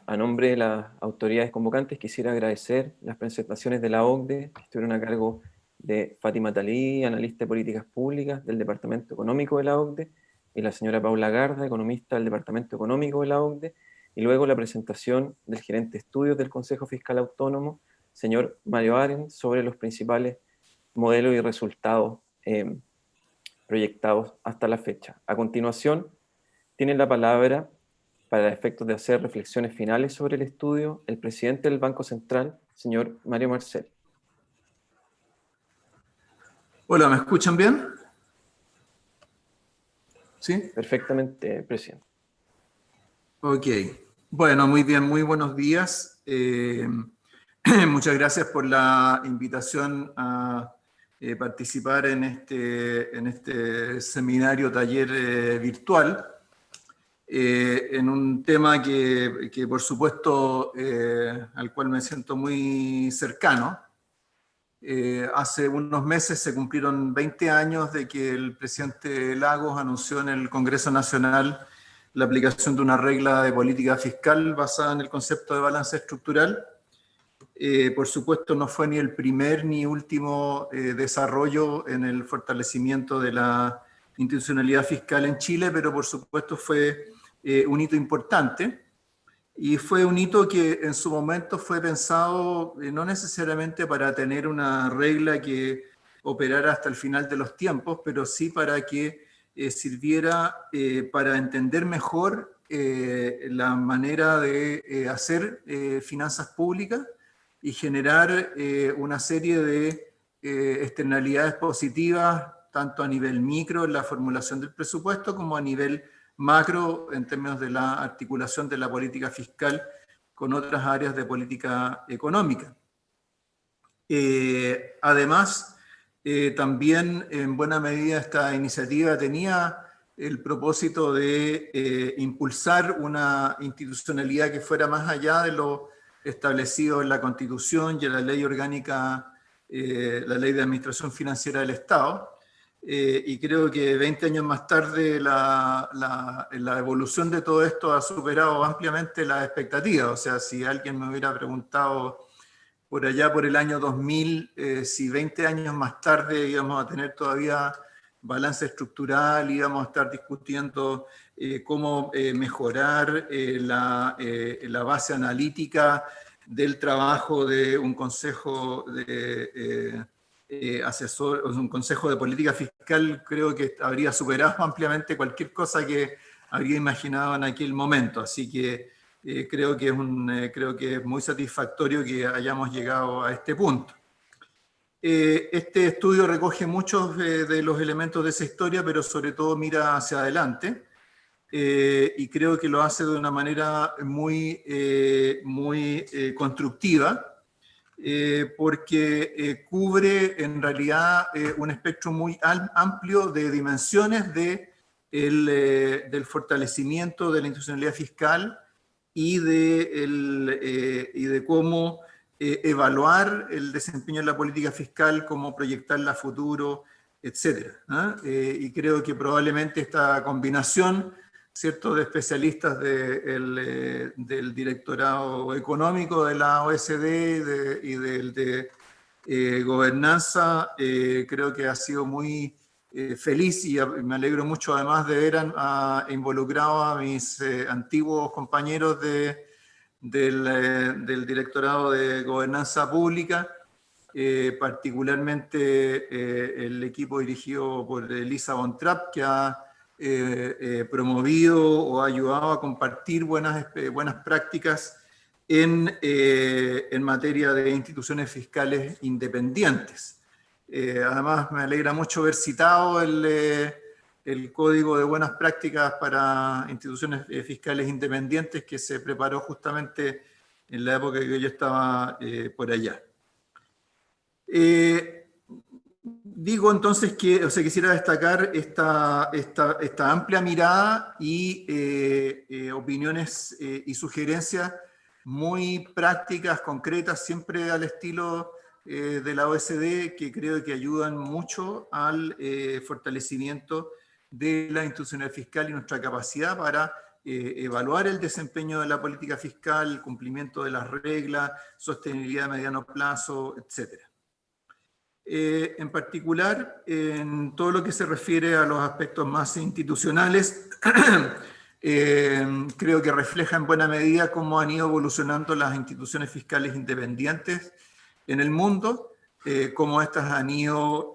A nombre de las autoridades convocantes quisiera agradecer las presentaciones de la OCDE, que estuvieron a cargo de Fátima Talí, analista de políticas públicas del Departamento Económico de la OCDE, y la señora Paula Garda, economista del Departamento Económico de la OCDE, y luego la presentación del gerente de estudios del Consejo Fiscal Autónomo, señor Mario Aren, sobre los principales modelos y resultados proyectados hasta la fecha. A continuación, tiene la palabra, para efectos de hacer reflexiones finales sobre el estudio, el presidente del Banco Central, señor Mario Marcel. Hola, ¿me escuchan bien? ¿Sí? Perfectamente, presidente. Ok. Bueno, muy bien, muy buenos días. Muchas gracias por la invitación a participar en este seminario taller virtual, en un tema que por supuesto, al cual me siento muy cercano. Hace unos meses se cumplieron 20 años de que el presidente Lagos anunció en el Congreso Nacional la aplicación de una regla de política fiscal basada en el concepto de balance estructural. Por supuesto, no fue ni el primer ni último desarrollo en el fortalecimiento de la institucionalidad fiscal en Chile, pero por supuesto fue un hito importante. Y fue un hito que en su momento fue pensado no necesariamente para tener una regla que operara hasta el final de los tiempos, pero sí para que sirviera para entender mejor la manera de hacer finanzas públicas y generar una serie de externalidades positivas, tanto a nivel micro en la formulación del presupuesto como a nivel macro en términos de la articulación de la política fiscal con otras áreas de política económica. Además, también en buena medida esta iniciativa tenía el propósito de impulsar una institucionalidad que fuera más allá de lo establecido en la Constitución y en la Ley Orgánica, la Ley de Administración Financiera del Estado. Y creo que 20 años más tarde la evolución de todo esto ha superado ampliamente las expectativas. O sea, si alguien me hubiera preguntado por allá por el año 2000, si 20 años más tarde íbamos a tener todavía balance estructural, íbamos a estar discutiendo cómo mejorar la base analítica del trabajo de un consejo de asesor, un consejo de política fiscal, creo que habría superado ampliamente cualquier cosa que habría imaginado en aquel momento. Así que creo que es muy satisfactorio que hayamos llegado a este punto. Este estudio recoge muchos de los elementos de esa historia, pero sobre todo mira hacia adelante, y creo que lo hace de una manera muy constructiva, porque cubre en realidad un espectro muy amplio de dimensiones del fortalecimiento de la institucionalidad fiscal y de cómo evaluar el desempeño de la política fiscal, cómo proyectarla a futuro, etc. Y creo que probablemente esta combinación, ¿cierto?, de especialistas del directorado económico de la OECD y del de gobernanza, creo que ha sido muy feliz, y me alegro mucho además de ver involucrado a mis antiguos compañeros del directorado de gobernanza pública, particularmente el equipo dirigido por Elisa Von Trapp, que ha promovido o ha ayudado a compartir buenas prácticas en materia de instituciones fiscales independientes. Además, me alegra mucho haber citado el Código de Buenas Prácticas para Instituciones Fiscales Independientes, que se preparó justamente en la época que yo estaba por allá. Digo entonces que, quisiera destacar esta amplia mirada y opiniones y sugerencias muy prácticas, concretas, siempre al estilo de la OECD, que creo que ayudan mucho al fortalecimiento de la institucionalidad fiscal y nuestra capacidad para evaluar el desempeño de la política fiscal, el cumplimiento de las reglas, sostenibilidad a mediano plazo, etc. En particular, en todo lo que se refiere a los aspectos más institucionales, creo que refleja en buena medida cómo han ido evolucionando las instituciones fiscales independientes en el mundo, cómo éstas han ido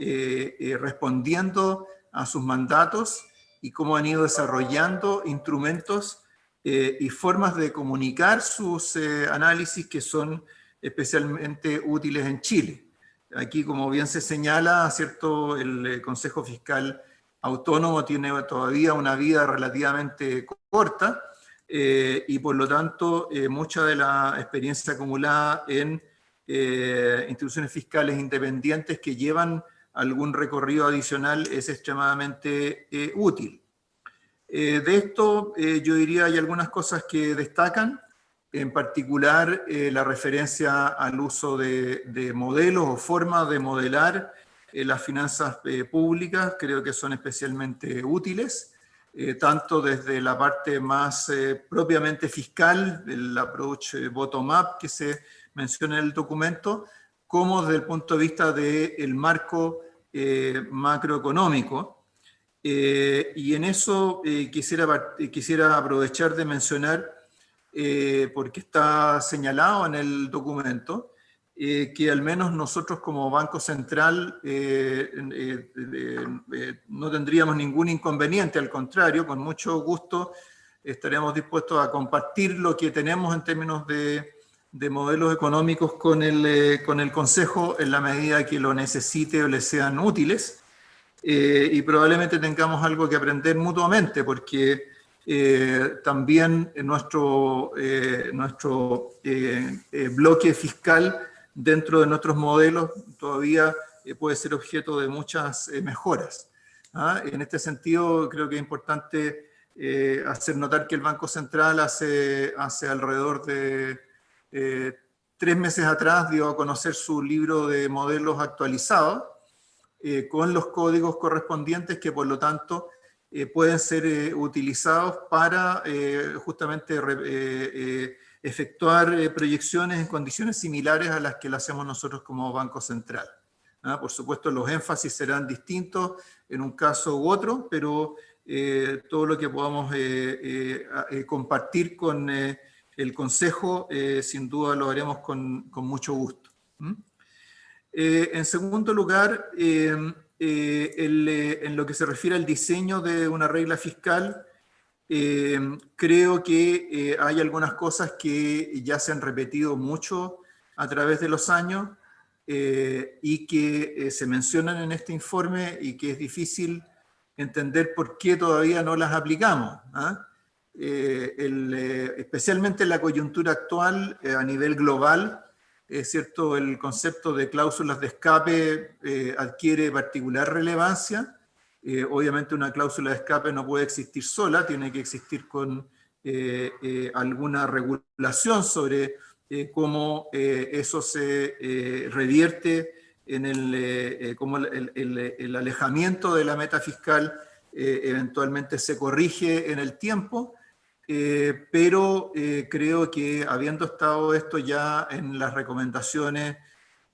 respondiendo a sus mandatos y cómo han ido desarrollando instrumentos y formas de comunicar sus análisis que son especialmente útiles en Chile. Aquí, como bien se señala, ¿cierto?, el Consejo Fiscal Autónomo tiene todavía una vida relativamente corta y por lo tanto mucha de la experiencia acumulada en instituciones fiscales independientes que llevan algún recorrido adicional es extremadamente útil. De esto yo diría hay algunas cosas que destacan, en particular la referencia al uso de modelos o formas de modelar las finanzas públicas, creo que son especialmente útiles. tanto desde la parte más propiamente fiscal, el approach bottom-up que se menciona en el documento, como desde el punto de vista del marco macroeconómico. Y en eso quisiera aprovechar de mencionar, porque está señalado en el documento, que al menos nosotros como Banco Central no tendríamos ningún inconveniente, al contrario, con mucho gusto estaríamos dispuestos a compartir lo que tenemos en términos de modelos económicos con el Consejo en la medida que lo necesite o le sean útiles, y probablemente tengamos algo que aprender mutuamente, porque también nuestro bloque fiscal dentro de nuestros modelos todavía puede ser objeto de muchas mejoras. En este sentido, creo que es importante hacer notar que el Banco Central hace alrededor de 3 meses atrás dio a conocer su libro de modelos actualizados con los códigos correspondientes que por lo tanto pueden ser utilizados para justamente efectuar proyecciones en condiciones similares a las que le hacemos nosotros como Banco Central. Por supuesto, los énfasis serán distintos en un caso u otro, pero todo lo que podamos compartir con el Consejo, sin duda lo haremos con mucho gusto. En segundo lugar, en lo que se refiere al diseño de una regla fiscal, creo que hay algunas cosas que ya se han repetido mucho a través de los años y que se mencionan en este informe y que es difícil entender por qué todavía no las aplicamos. Especialmente en la coyuntura actual a nivel global, es cierto, el concepto de cláusulas de escape adquiere particular relevancia. Obviamente una cláusula de escape no puede existir sola, tiene que existir con alguna regulación sobre cómo eso se revierte en cómo el alejamiento de la meta fiscal eventualmente se corrige en el tiempo. Pero creo que habiendo estado esto ya en las recomendaciones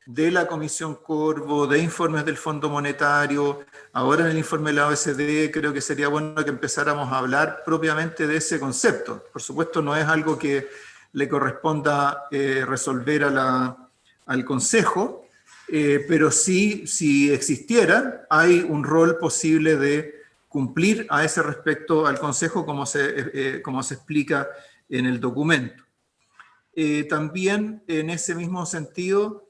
de la Comisión Corvo, de informes del Fondo Monetario, ahora en el informe de la OECD, creo que sería bueno que empezáramos a hablar propiamente de ese concepto. Por supuesto, no es algo que le corresponda resolver al Consejo, pero sí, si existiera, hay un rol posible de cumplir a ese respecto al Consejo, como se explica en el documento. También en ese mismo sentido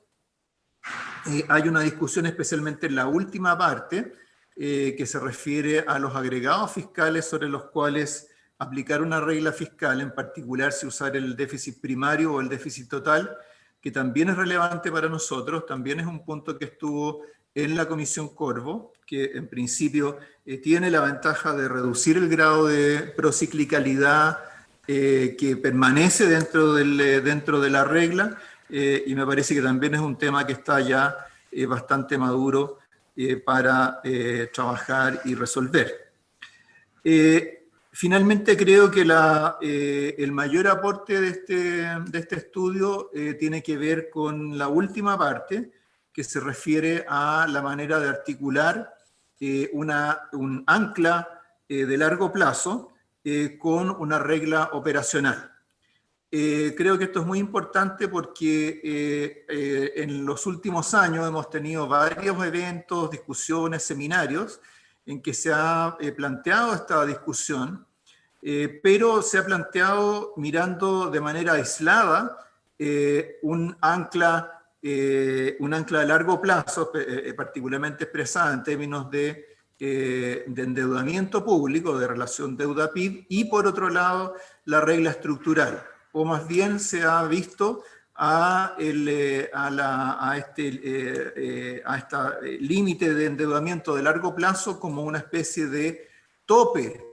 hay una discusión especialmente en la última parte que se refiere a los agregados fiscales sobre los cuales aplicar una regla fiscal, en particular si usar el déficit primario o el déficit total, que también es relevante para nosotros, también es un punto que estuvo en la Comisión Corvo, que en principio tiene la ventaja de reducir el grado de prociclicalidad que permanece dentro de la regla, y me parece que también es un tema que está ya bastante maduro para trabajar y resolver. Finalmente creo que el mayor aporte de este estudio tiene que ver con la última parte, que se refiere a la manera de articular un ancla de largo plazo con una regla operacional. Creo que esto es muy importante porque en los últimos años hemos tenido varios eventos, discusiones, seminarios en que se ha planteado esta discusión, pero se ha planteado mirando de manera aislada un ancla de largo plazo, particularmente expresada en términos de endeudamiento público, de relación deuda-PIB, y por otro lado la regla estructural, o más bien se ha visto a este límite de endeudamiento de largo plazo como una especie de tope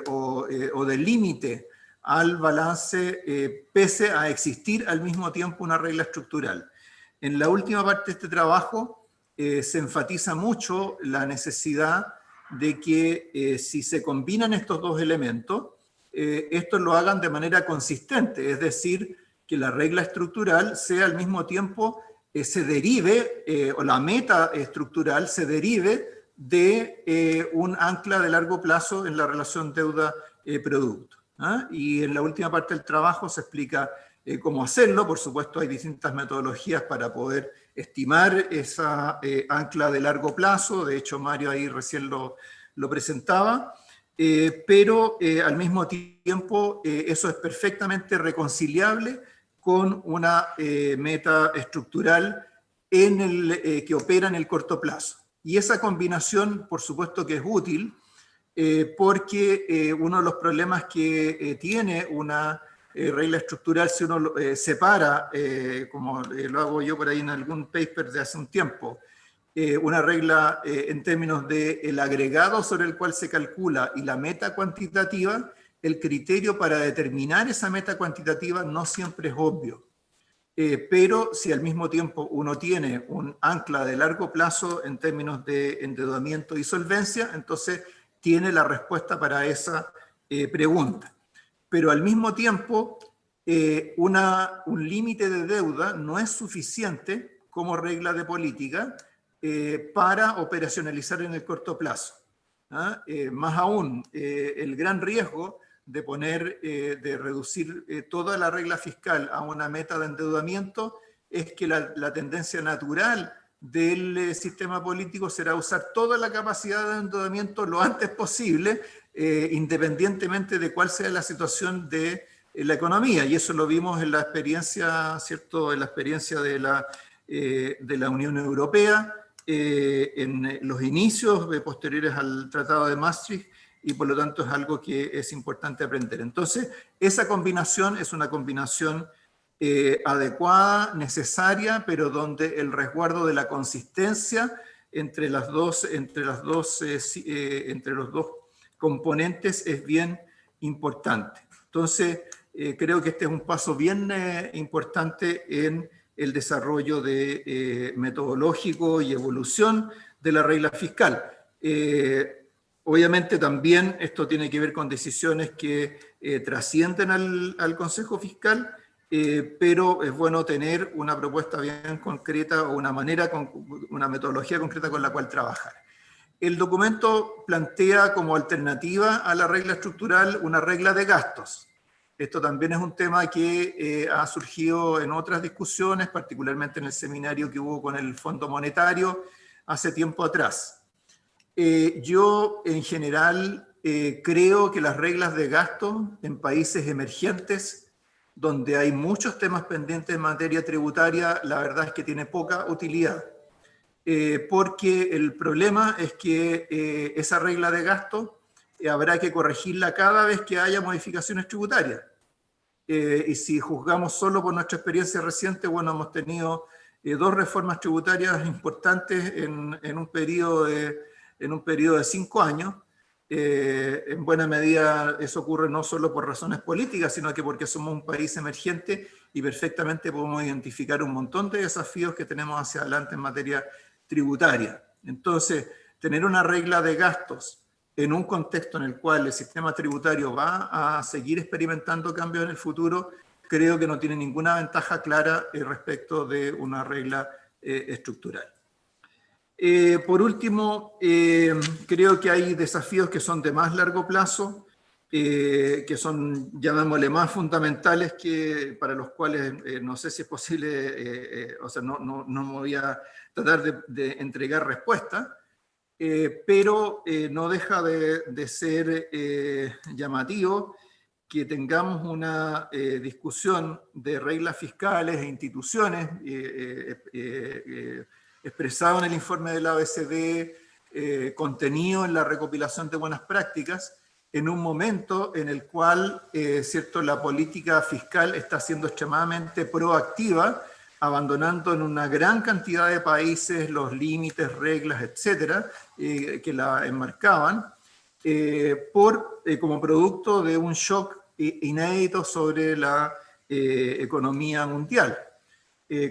o de límite al balance, pese a existir al mismo tiempo una regla estructural. En la última parte de este trabajo se enfatiza mucho la necesidad de que si se combinan estos dos elementos, estos lo hagan de manera consistente, es decir, que la regla estructural sea al mismo tiempo, se derive, o la meta estructural se derive de un ancla de largo plazo en la relación deuda-producto. Y en la última parte del trabajo se explica cómo hacerlo. Por supuesto, hay distintas metodologías para poder estimar esa ancla de largo plazo. De hecho, Mario ahí recién lo presentaba. Pero al mismo tiempo eso es perfectamente reconciliable con una meta estructural que opera en el corto plazo. Y esa combinación, por supuesto que es útil, porque uno de los problemas que tiene una regla estructural, si uno separa, como lo hago yo por ahí en algún paper de hace un tiempo, una regla en términos del agregado sobre el cual se calcula y la meta cuantitativa, el criterio para determinar esa meta cuantitativa no siempre es obvio. Pero si al mismo tiempo uno tiene un ancla de largo plazo en términos de endeudamiento y solvencia, entonces tiene la respuesta para esa pregunta. Pero al mismo tiempo, un límite de deuda no es suficiente como regla de política para operacionalizar en el corto plazo. Más aún, el gran riesgo de reducir toda la regla fiscal a una meta de endeudamiento es que la tendencia natural del sistema político será usar toda la capacidad de endeudamiento lo antes posible, independientemente de cuál sea la situación de la economía. Y eso lo vimos en la experiencia, ¿cierto?, en la experiencia de la Unión Europea, en los inicios posteriores al Tratado de Maastricht, y por lo tanto es algo que es importante aprender. Entonces, esa combinación es una combinación adecuada, necesaria, pero donde el resguardo de la consistencia entre los dos componentes es bien importante. Entonces, creo que este es un paso bien importante en el desarrollo metodológico y evolución de la regla fiscal. Obviamente también esto tiene que ver con decisiones que trascienden al Consejo Fiscal, pero es bueno tener una propuesta bien concreta o una metodología concreta con la cual trabajar. El documento plantea como alternativa a la regla estructural una regla de gastos. Esto también es un tema que ha surgido en otras discusiones, particularmente en el seminario que hubo con el Fondo Monetario hace tiempo atrás. Yo, en general, creo que las reglas de gasto en países emergentes, donde hay muchos temas pendientes en materia tributaria, la verdad es que tiene poca utilidad. Porque el problema es que esa regla de gasto habrá que corregirla cada vez que haya modificaciones tributarias. Y si juzgamos solo por nuestra experiencia reciente, bueno, hemos tenido dos reformas tributarias importantes en un periodo de 5 años. En buena medida eso ocurre no solo por razones políticas, sino que porque somos un país emergente y perfectamente podemos identificar un montón de desafíos que tenemos hacia adelante en materia tributaria. Entonces, tener una regla de gastos en un contexto en el cual el sistema tributario va a seguir experimentando cambios en el futuro, creo que no tiene ninguna ventaja clara respecto de una regla estructural. Por último, creo que hay desafíos que son de más largo plazo, que son, llamémosle, más fundamentales, para los cuales no sé si es posible, o sea, no me voy a tratar de entregar respuesta, pero no deja de ser llamativo que tengamos una discusión de reglas fiscales e instituciones expresado en el informe de la OECD, contenido en la recopilación de buenas prácticas, en un momento en el cual ¿cierto?, la política fiscal está siendo extremadamente proactiva, abandonando en una gran cantidad de países los límites, reglas, etcétera, que la enmarcaban, como producto de un shock inédito sobre la economía mundial.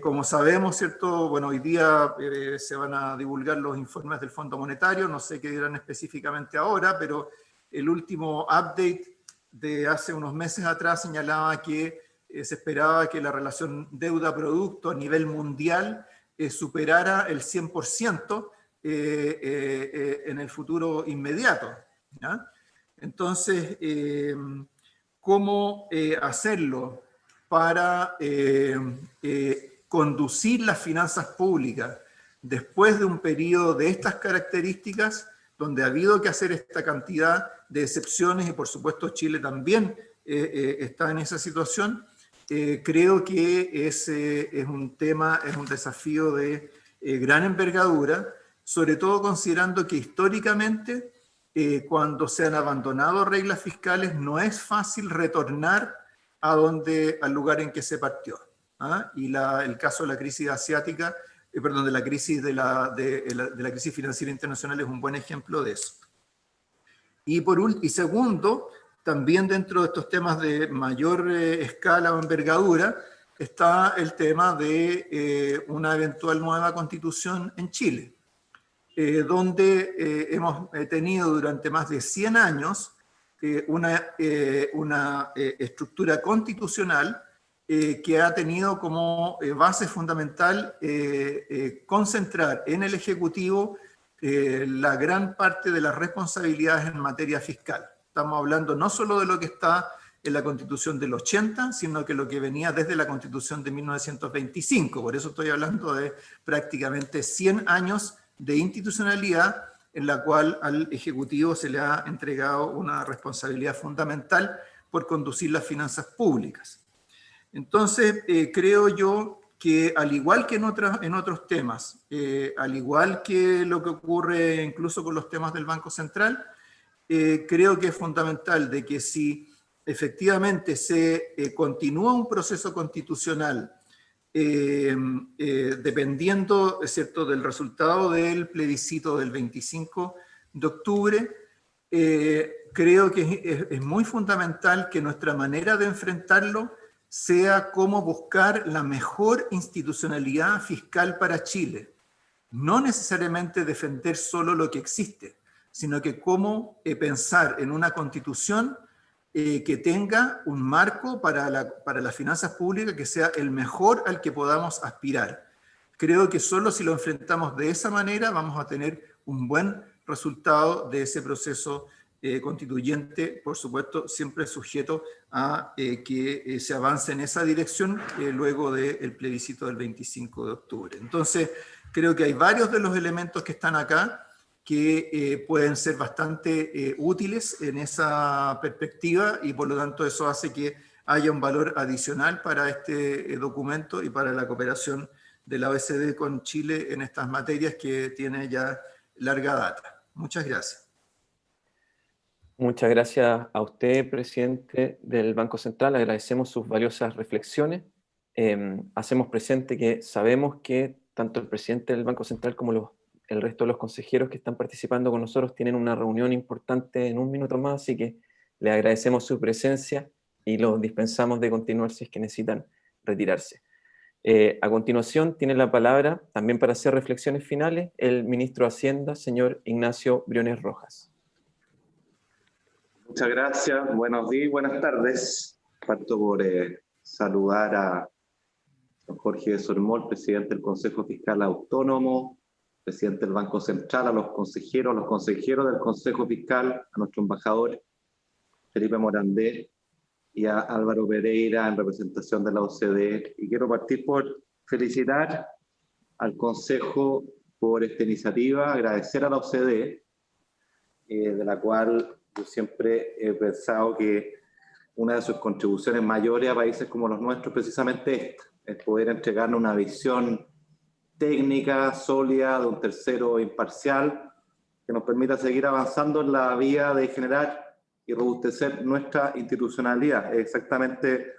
Como sabemos, ¿cierto? Bueno, hoy día se van a divulgar los informes del Fondo Monetario, no sé qué dirán específicamente ahora, pero el último update de hace unos meses atrás señalaba que se esperaba que la relación deuda-producto a nivel mundial superara el 100% en el futuro inmediato, ¿ya? Entonces, ¿cómo hacerlo para conducir las finanzas públicas después de un periodo de estas características, donde ha habido que hacer esta cantidad de excepciones y por supuesto Chile también está en esa situación? Creo que es un tema, es un desafío de gran envergadura, sobre todo considerando que históricamente cuando se han abandonado reglas fiscales no es fácil retornar al lugar en que se partió. ¿Ah? Y el caso de la crisis asiática, de la crisis de la crisis financiera internacional es un buen ejemplo de eso. Y segundo, también dentro de estos temas de mayor escala o envergadura, está el tema de una eventual nueva constitución en Chile, donde hemos tenido durante más de 100 años una estructura constitucional que ha tenido como base fundamental concentrar en el Ejecutivo la gran parte de las responsabilidades en materia fiscal. Estamos hablando no solo de lo que está en la Constitución del 80, sino que lo que venía desde la Constitución de 1925. Por eso estoy hablando de prácticamente 100 años de institucionalidad en la cual al Ejecutivo se le ha entregado una responsabilidad fundamental por conducir las finanzas públicas. Entonces, creo yo que al igual que en otros temas, al igual que lo que ocurre incluso con los temas del Banco Central, creo que es fundamental de que si efectivamente se continúa un proceso constitucional dependiendo, ¿cierto?, del resultado del plebiscito del 25 de octubre, creo que es muy fundamental que nuestra manera de enfrentarlo sea cómo buscar la mejor institucionalidad fiscal para Chile. No necesariamente defender solo lo que existe, sino que cómo pensar en una constitución que tenga un marco para las finanzas públicas que sea el mejor al que podamos aspirar. Creo que solo si lo enfrentamos de esa manera vamos a tener un buen resultado de ese proceso constituyente, por supuesto, siempre sujeto a que se avance en esa dirección luego del plebiscito del 25 de octubre. Entonces, creo que hay varios de los elementos que están acá que pueden ser bastante útiles en esa perspectiva y por lo tanto eso hace que haya un valor adicional para este documento y para la cooperación de la OECD con Chile en estas materias que tiene ya larga data. Muchas gracias. Muchas gracias a usted, presidente del Banco Central. Agradecemos sus valiosas reflexiones. Hacemos presente que sabemos que tanto el presidente del Banco Central como el resto de los consejeros que están participando con nosotros tienen una reunión importante en un minuto más, así que le agradecemos su presencia y los dispensamos de continuar si es que necesitan retirarse. A continuación tiene la palabra, también para hacer reflexiones finales, el ministro de Hacienda, señor Ignacio Briones Rojas. Muchas gracias, buenos días y buenas tardes. Parto por saludar a don Jorge de Sormol, presidente del Consejo Fiscal Autónomo, presidente del Banco Central, a los consejeros del Consejo Fiscal, a nuestro embajador Felipe Morandé y a Álvaro Pereira en representación de la OCDE. Y quiero partir por felicitar al Consejo por esta iniciativa, agradecer a la OCDE, de la cual yo siempre he pensado que una de sus contribuciones mayores a países como los nuestros precisamente es poder entregarnos una visión técnica, sólida, de un tercero imparcial, que nos permita seguir avanzando en la vía de generar y robustecer nuestra institucionalidad. Es exactamente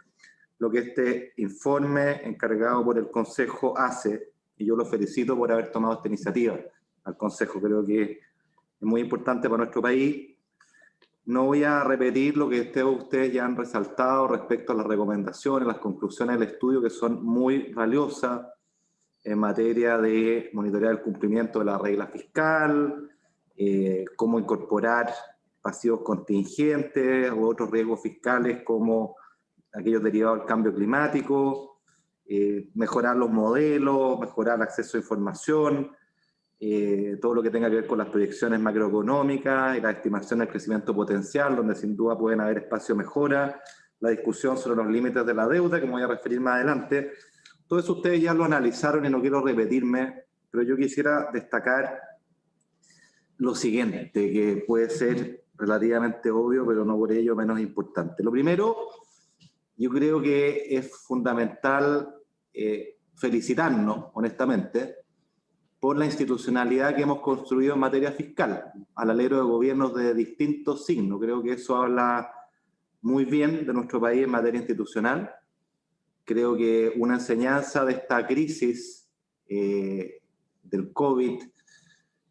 lo que este informe encargado por el Consejo hace, y yo lo felicito por haber tomado esta iniciativa al Consejo. Creo que es muy importante para nuestro país. No voy a repetir lo que ustedes ya han resaltado respecto a las recomendaciones, las conclusiones del estudio, que son muy valiosas en materia de monitorear el cumplimiento de la regla fiscal, cómo incorporar pasivos contingentes u otros riesgos fiscales como aquellos derivados del cambio climático, mejorar los modelos, mejorar el acceso a información, todo lo que tenga que ver con las proyecciones macroeconómicas y la estimación del crecimiento potencial, donde sin duda pueden haber espacio de mejora, la discusión sobre los límites de la deuda, que me voy a referir más adelante. Todo eso ustedes ya lo analizaron y no quiero repetirme, pero yo quisiera destacar lo siguiente, que puede ser relativamente obvio, pero no por ello menos importante. Lo primero, yo creo que es fundamental felicitarnos, honestamente, por la institucionalidad que hemos construido en materia fiscal, al alero de gobiernos de distintos signos. Creo que eso habla muy bien de nuestro país en materia institucional. Creo que una enseñanza de esta crisis del COVID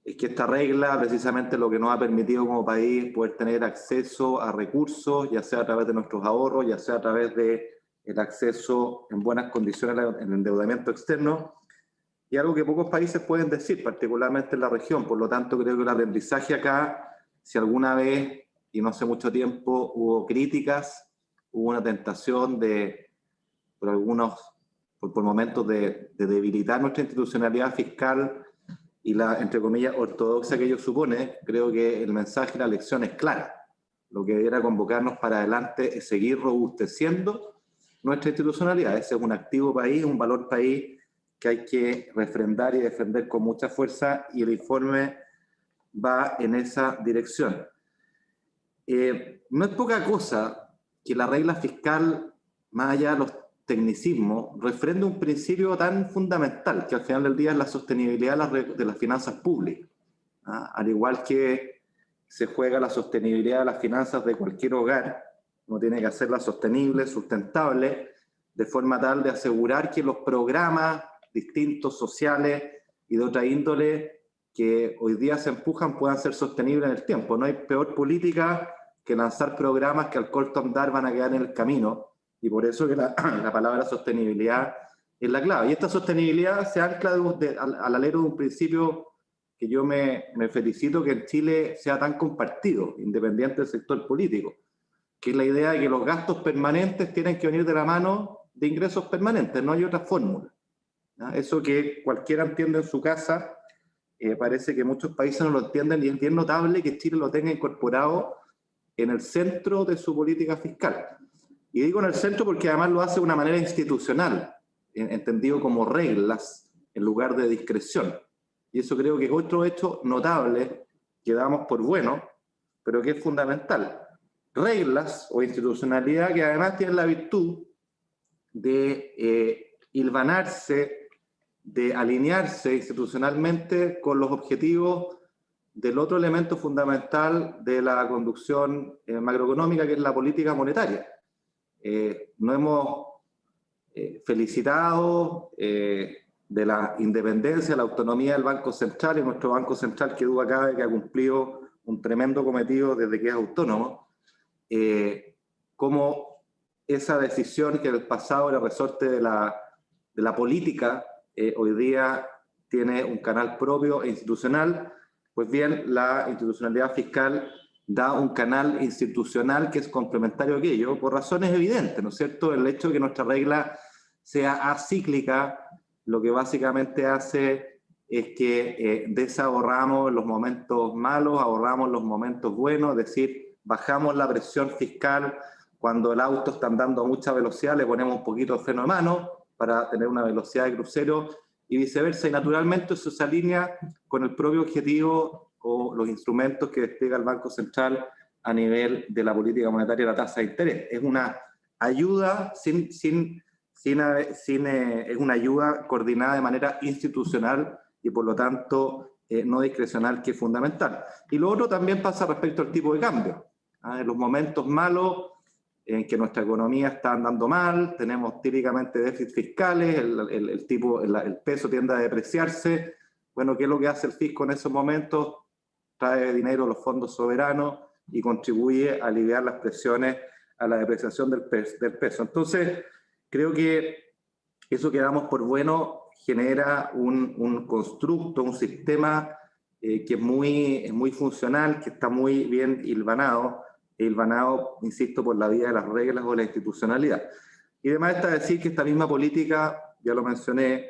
es que esta regla, precisamente lo que nos ha permitido como país poder tener acceso a recursos, ya sea a través de nuestros ahorros, ya sea a través del acceso en buenas condiciones al endeudamiento externo, y algo que pocos países pueden decir, particularmente en la región. Por lo tanto, creo que el aprendizaje acá, si alguna vez, y no hace mucho tiempo, hubo críticas, hubo una tentación por momentos de debilitar nuestra institucionalidad fiscal y la, entre comillas, ortodoxia que ello supone, creo que el mensaje y la lección es clara. Lo que debiera convocarnos para adelante es seguir robusteciendo nuestra institucionalidad. Ese es un activo país, un valor país que hay que refrendar y defender con mucha fuerza, y el informe va en esa dirección. No es poca cosa que la regla fiscal, más allá de los tecnicismos, refrende un principio tan fundamental, que al final del día es la sostenibilidad de las finanzas públicas. Al igual que se juega la sostenibilidad de las finanzas de cualquier hogar, uno tiene que hacerla sostenible, sustentable, de forma tal de asegurar que los programas distintos, sociales y de otra índole que hoy día se empujan puedan ser sostenibles en el tiempo. No hay peor política que lanzar programas que al corto andar van a quedar en el camino, y por eso que la palabra sostenibilidad es la clave. Y esta sostenibilidad se ancla al alero de un principio que yo me felicito que en Chile sea tan compartido, independiente del sector político, que es la idea de que los gastos permanentes tienen que venir de la mano de ingresos permanentes, no hay otra fórmula. Eso que cualquiera entiende en su casa, parece que muchos países no lo entienden, y es bien notable que Chile lo tenga incorporado en el centro de su política fiscal. Y digo en el centro porque además lo hace de una manera institucional, entendido como reglas en lugar de discreción. Y eso creo que es otro hecho notable que damos por bueno, pero que es fundamental. Reglas o institucionalidad que además tienen la virtud de hilvanarse, de alinearse institucionalmente con los objetivos del otro elemento fundamental de la conducción macroeconómica, que es la política monetaria. Nos hemos felicitado de la independencia, la autonomía del Banco Central, y nuestro Banco Central, que duda cabe que ha cumplido un tremendo cometido desde que es autónomo, como esa decisión que en el pasado era resorte de la política, hoy día tiene un canal propio e institucional. Pues bien, la institucionalidad fiscal da un canal institucional que es complementario a aquello, por razones evidentes, ¿no es cierto? El hecho de que nuestra regla sea acíclica, lo que básicamente hace es que desahorramos los momentos malos, ahorramos los momentos buenos, es decir, bajamos la presión fiscal. Cuando el auto está andando a mucha velocidad, le ponemos un poquito de freno de mano para tener una velocidad de crucero, y viceversa, y naturalmente eso se alinea con el propio objetivo o los instrumentos que despliega el Banco Central a nivel de la política monetaria y la tasa de interés. Es una ayuda es una ayuda coordinada de manera institucional y por lo tanto no discrecional, que es fundamental. Y lo otro también pasa respecto al tipo de cambio. En los momentos malos en que nuestra economía está andando mal, tenemos típicamente déficits fiscales, el peso tiende a depreciarse. Bueno, ¿qué es lo que hace el fisco en esos momentos? Trae dinero a los fondos soberanos y contribuye a aliviar las presiones a la depreciación del peso. Entonces, creo que eso que damos por bueno genera un constructo, un sistema que es muy funcional, que está muy bien hilvanado, insisto, por la vía de las reglas o la institucionalidad. Y además está decir que esta misma política, ya lo mencioné,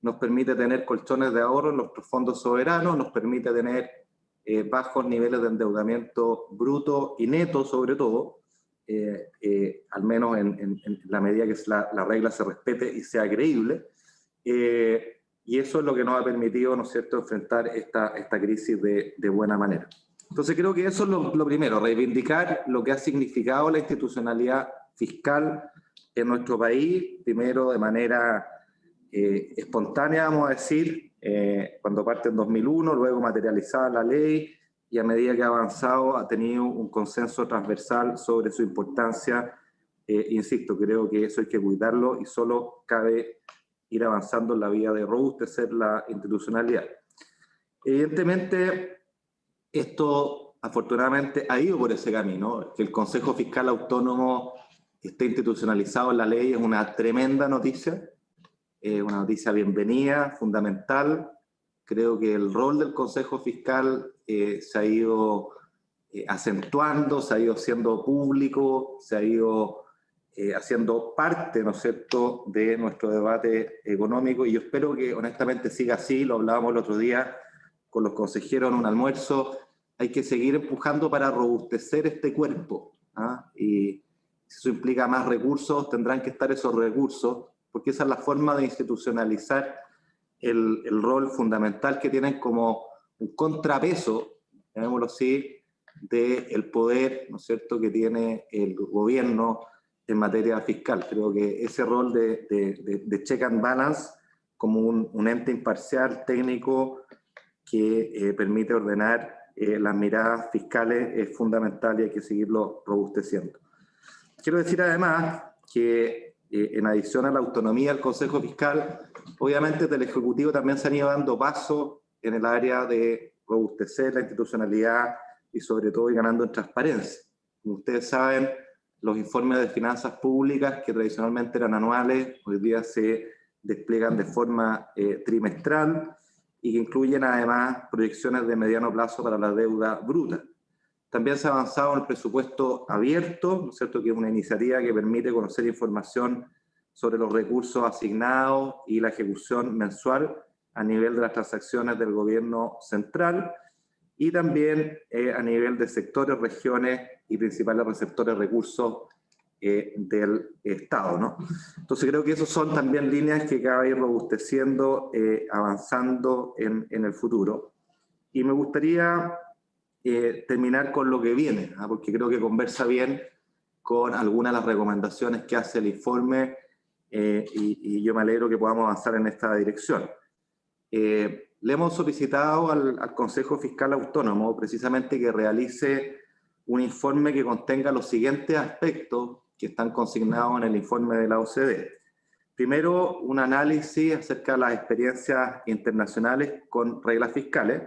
nos permite tener colchones de ahorro en nuestros fondos soberanos, nos permite tener bajos niveles de endeudamiento bruto y neto, sobre todo, al menos en la medida que la regla se respete y sea creíble. Y eso es lo que nos ha permitido, ¿no es cierto?, enfrentar esta crisis de buena manera. Entonces creo que eso es lo primero, reivindicar lo que ha significado la institucionalidad fiscal en nuestro país, primero de manera espontánea, vamos a decir, cuando parte en 2001, luego materializada la ley, y a medida que ha avanzado ha tenido un consenso transversal sobre su importancia. Insisto, creo que eso hay que cuidarlo y solo cabe ir avanzando en la vía de robustecer la institucionalidad. Evidentemente, esto afortunadamente ha ido por ese camino. Que el Consejo Fiscal Autónomo esté institucionalizado en la ley es una tremenda noticia, una noticia bienvenida, fundamental. Creo que el rol del Consejo Fiscal se ha ido acentuando, se ha ido haciendo público, se ha ido haciendo parte, ¿no es cierto?, de nuestro debate económico, y yo espero que honestamente siga así. Lo hablábamos el otro día con los consejeros en un almuerzo. Hay que seguir empujando para robustecer este cuerpo, ¿ah? Y si eso implica más recursos, tendrán que estar esos recursos, porque esa es la forma de institucionalizar el rol fundamental que tienen como un contrapeso, llamémoslo así, del poder, ¿no es cierto?, que tiene el gobierno en materia fiscal. Creo que ese rol de check and balance, como un ente imparcial, técnico, que permite ordenar las miradas fiscales, es fundamental y hay que seguirlo robusteciendo. Quiero decir además que en adición a la autonomía del Consejo Fiscal, obviamente del Ejecutivo también se han ido dando pasos en el área de robustecer la institucionalidad y sobre todo ir ganando en transparencia. Como ustedes saben, los informes de finanzas públicas, que tradicionalmente eran anuales, hoy día se despliegan de forma trimestral y que incluyen además proyecciones de mediano plazo para la deuda bruta. También se ha avanzado en el presupuesto abierto, ¿no es cierto?, que es una iniciativa que permite conocer información sobre los recursos asignados y la ejecución mensual a nivel de las transacciones del gobierno central y también a nivel de sectores, regiones y principales receptores de recursos del Estado, ¿no? Entonces creo que esos son también líneas que cabe ir robusteciendo, avanzando en el futuro. Y me gustaría terminar con lo que viene, ¿ah? Porque creo que conversa bien con algunas de las recomendaciones que hace el informe, y yo me alegro que podamos avanzar en esta dirección. Le hemos solicitado al Consejo Fiscal Autónomo precisamente que realice un informe que contenga los siguientes aspectos que están consignados en el informe de la OCDE. Primero, un análisis acerca de las experiencias internacionales con reglas fiscales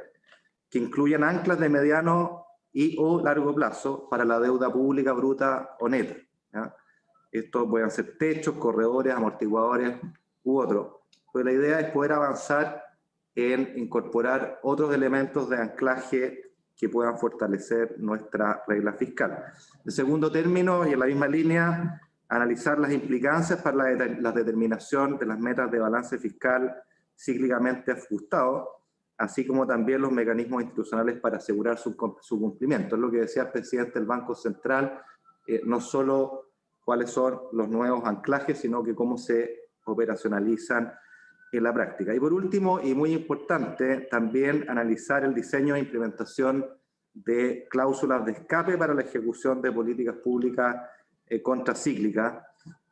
que incluyan anclas de mediano y o largo plazo para la deuda pública bruta o neta, ¿ya? Estos pueden ser techos, corredores, amortiguadores u otros. Pues la idea es poder avanzar en incorporar otros elementos de anclaje que puedan fortalecer nuestra regla fiscal. En segundo término, y en la misma línea, analizar las implicancias para la determinación de las metas de balance fiscal cíclicamente ajustado, así como también los mecanismos institucionales para asegurar su cumplimiento. Es lo que decía el presidente del Banco Central, no solo cuáles son los nuevos anclajes, sino que cómo se operacionalizan en la práctica. Y por último, y muy importante, también analizar el diseño e implementación de cláusulas de escape para la ejecución de políticas públicas contracíclicas,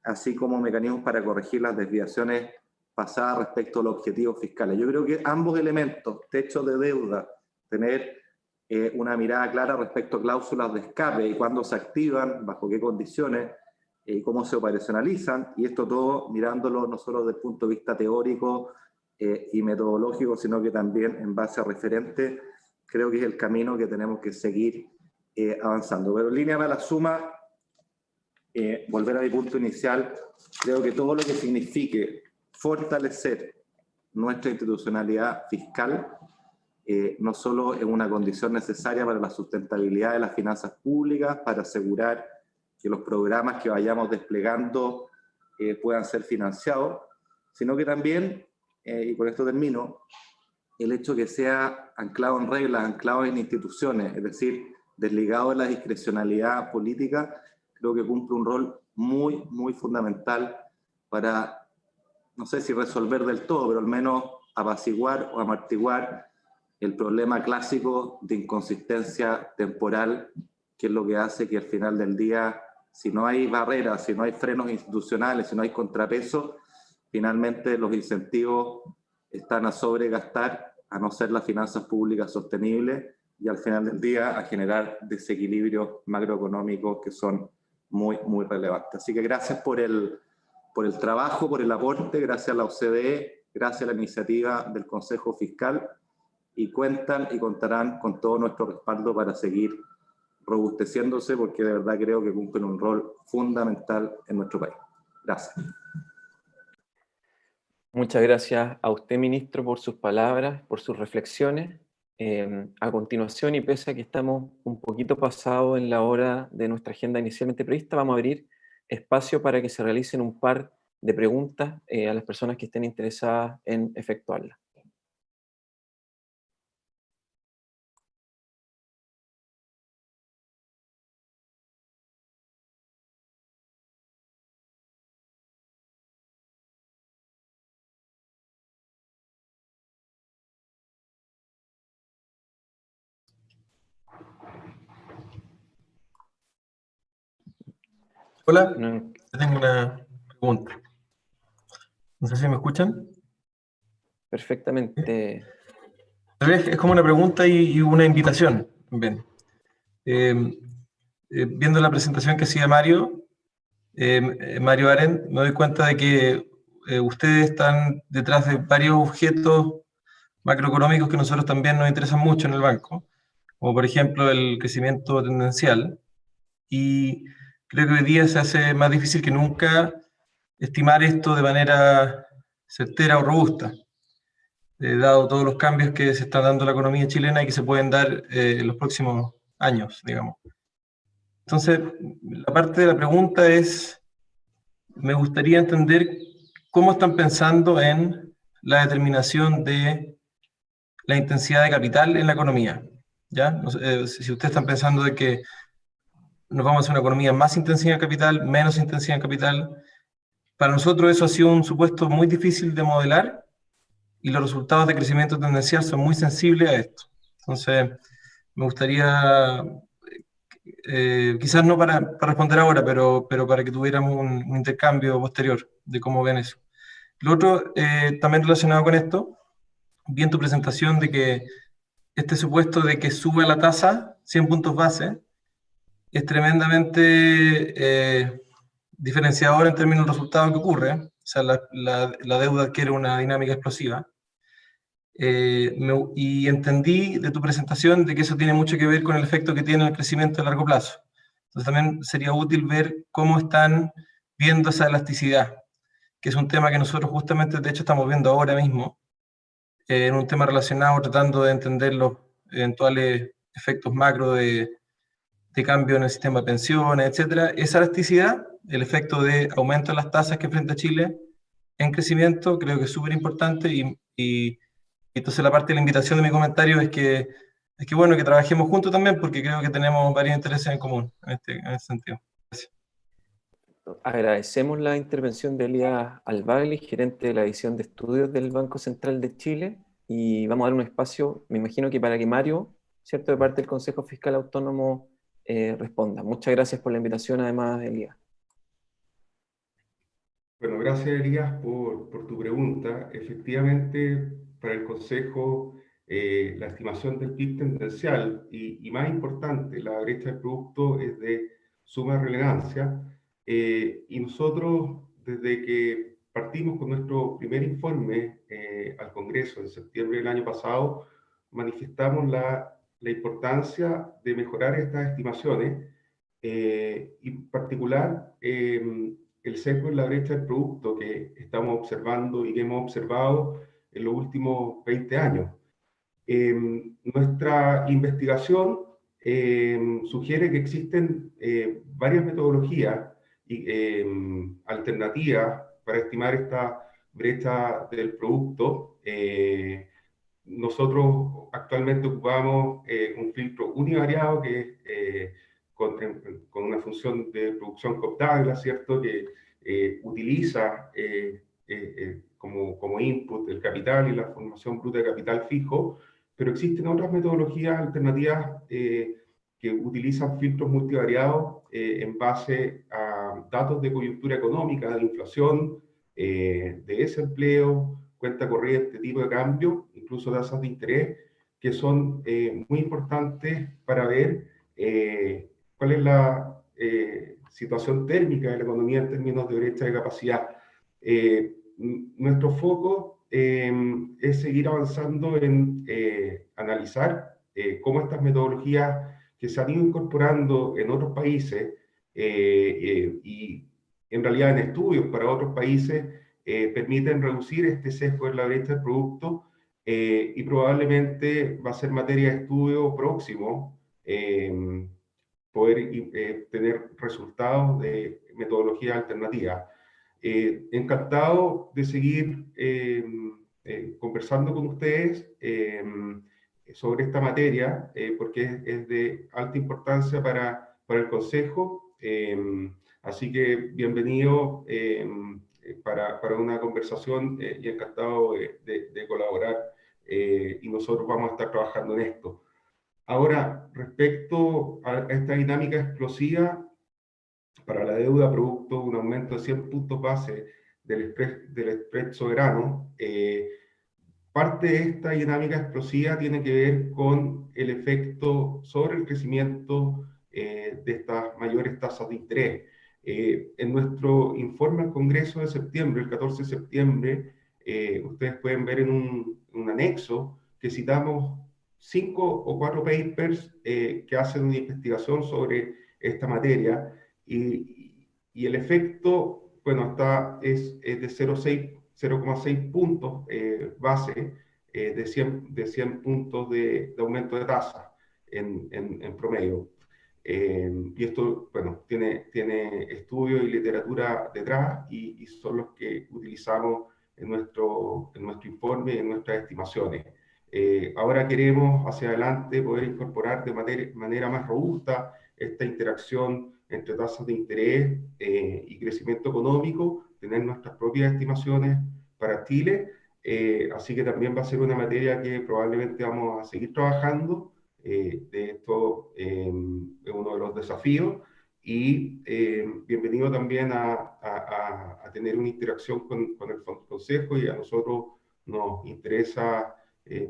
así como mecanismos para corregir las desviaciones pasadas respecto a los objetivos fiscales. Yo creo que ambos elementos, techo de deuda, tener una mirada clara respecto a cláusulas de escape y cuándo se activan, bajo qué condiciones, y cómo se operacionalizan, y esto todo mirándolo no solo desde el punto de vista teórico y metodológico, sino que también en base a referentes, creo que es el camino que tenemos que seguir avanzando. Pero en línea para la suma, volver a mi punto inicial, creo que todo lo que signifique fortalecer nuestra institucionalidad fiscal no solo es una condición necesaria para la sustentabilidad de las finanzas públicas, para asegurar que los programas que vayamos desplegando puedan ser financiados, sino que también, y con esto termino, el hecho que sea anclado en reglas, anclado en instituciones, es decir, desligado de la discrecionalidad política, creo que cumple un rol muy, muy fundamental para, no sé si resolver del todo, pero al menos apaciguar o amortiguar el problema clásico de inconsistencia temporal, que es lo que hace que al final del día, si no hay barreras, si no hay frenos institucionales, si no hay contrapeso, finalmente los incentivos están a sobregastar, a no ser las finanzas públicas sostenibles, y al final del día a generar desequilibrios macroeconómicos que son muy, muy relevantes. Así que gracias por el trabajo, por el aporte, gracias a la OCDE, gracias a la iniciativa del Consejo Fiscal, y cuentan y contarán con todo nuestro respaldo para seguir robusteciéndose, porque de verdad creo que cumplen un rol fundamental en nuestro país. Gracias. Muchas gracias a usted, ministro, por sus palabras, por sus reflexiones. A continuación, y pese a que estamos un poquito pasados en la hora de nuestra agenda inicialmente prevista, vamos a abrir espacio para que se realicen un par de preguntas a las personas que estén interesadas en efectuarlas. Hola, tengo una pregunta. No sé si me escuchan. Perfectamente. Tal vez es como una pregunta y una invitación. Bien. Viendo la presentación que hacía Mario Arendt, me doy cuenta de que ustedes están detrás de varios objetos macroeconómicos que nosotros también nos interesan mucho en el banco, como por ejemplo el crecimiento tendencial. Y creo que hoy día se hace más difícil que nunca estimar esto de manera certera o robusta, dado todos los cambios que se están dando en la economía chilena y que se pueden dar en los próximos años, digamos. Entonces, la parte de la pregunta es, me gustaría entender cómo están pensando en la determinación de la intensidad de capital en la economía, ¿ya? No sé, si ustedes están pensando de que nos vamos a hacer una economía más intensiva en capital, menos intensiva en capital. Para nosotros eso ha sido un supuesto muy difícil de modelar y los resultados de crecimiento tendencial son muy sensibles a esto. Entonces, me gustaría, quizás no para responder ahora, pero para que tuviéramos un intercambio posterior de cómo ven eso. Lo otro, también relacionado con esto, vi en tu presentación de que este supuesto de que sube la tasa 100 puntos base es tremendamente diferenciador en términos del resultado que ocurre. O sea, la deuda adquiere una dinámica explosiva. Y entendí de tu presentación de que eso tiene mucho que ver con el efecto que tiene el crecimiento a largo plazo. Entonces también sería útil ver cómo están viendo esa elasticidad, que es un tema que nosotros justamente, de hecho, estamos viendo ahora mismo, en un tema relacionado, tratando de entender los eventuales efectos macro de cambio en el sistema de pensiones, etcétera. Esa elasticidad, el efecto de aumento de las tasas que frente a Chile en crecimiento, creo que es súper importante y entonces la parte de la invitación de mi comentario es que bueno, que trabajemos juntos también porque creo que tenemos varios intereses en común en este sentido. Gracias. Agradecemos la intervención de Elías Albagli, gerente de la división de estudios del Banco Central de Chile, y vamos a dar un espacio, me imagino que para que Mario, ¿cierto?, de parte del Consejo Fiscal Autónomo, responda. Muchas gracias por la invitación, además, Elías. Bueno, gracias, Elías, por tu pregunta. Efectivamente, para el Consejo, la estimación del PIB tendencial y más importante, la brecha del producto es de suma relevancia. Y nosotros, desde que partimos con nuestro primer informe al Congreso en septiembre del año pasado, manifestamos la la importancia de mejorar estas estimaciones y en particular el sesgo en la brecha del producto que estamos observando y que hemos observado en los últimos 20 años. Nuestra investigación sugiere que existen varias metodologías alternativas para estimar esta brecha del producto. Nosotros actualmente ocupamos un filtro univariado que es con una función de producción Cobb-Douglas, ¿cierto? Que utiliza como input el capital y la formación bruta de capital fijo, pero existen otras metodologías alternativas que utilizan filtros multivariados en base a datos de coyuntura económica, de inflación, de desempleo, cuenta corriente, tipo de cambio, incluso tasas de interés, que son muy importantes para ver cuál es la situación térmica de la economía en términos de brecha de capacidad. Nuestro foco es seguir avanzando en analizar cómo estas metodologías que se han ido incorporando en otros países y en realidad en estudios para otros países permiten reducir este sesgo en la brecha del producto y probablemente va a ser materia de estudio próximo poder tener resultados de metodologías alternativas. Encantado de seguir conversando con ustedes sobre esta materia, porque es de alta importancia para el Consejo. Así que bienvenido para una conversación y encantado de colaborar. Y nosotros vamos a estar trabajando en esto. Ahora, respecto a esta dinámica explosiva, para la deuda producto de un aumento de 100 puntos base del spread soberano, parte de esta dinámica explosiva tiene que ver con el efecto sobre el crecimiento de estas mayores tasas de interés. En nuestro informe al Congreso de septiembre, el 14 de septiembre, ustedes pueden ver en un anexo que citamos 5 o 4 papers que hacen una investigación sobre esta materia. Y el efecto, bueno, es de 0,6 puntos base de 100 puntos de aumento de tasa en promedio. Y esto, bueno, tiene estudio y literatura detrás y son los que utilizamos en nuestro informe y en nuestras estimaciones. Ahora queremos hacia adelante poder incorporar de manera más robusta esta interacción entre tasas de interés y crecimiento económico, tener nuestras propias estimaciones para Chile, así que también va a ser una materia que probablemente vamos a seguir trabajando. De esto es uno de los desafíos y bienvenido también a tener una interacción con el Consejo, y a nosotros nos interesa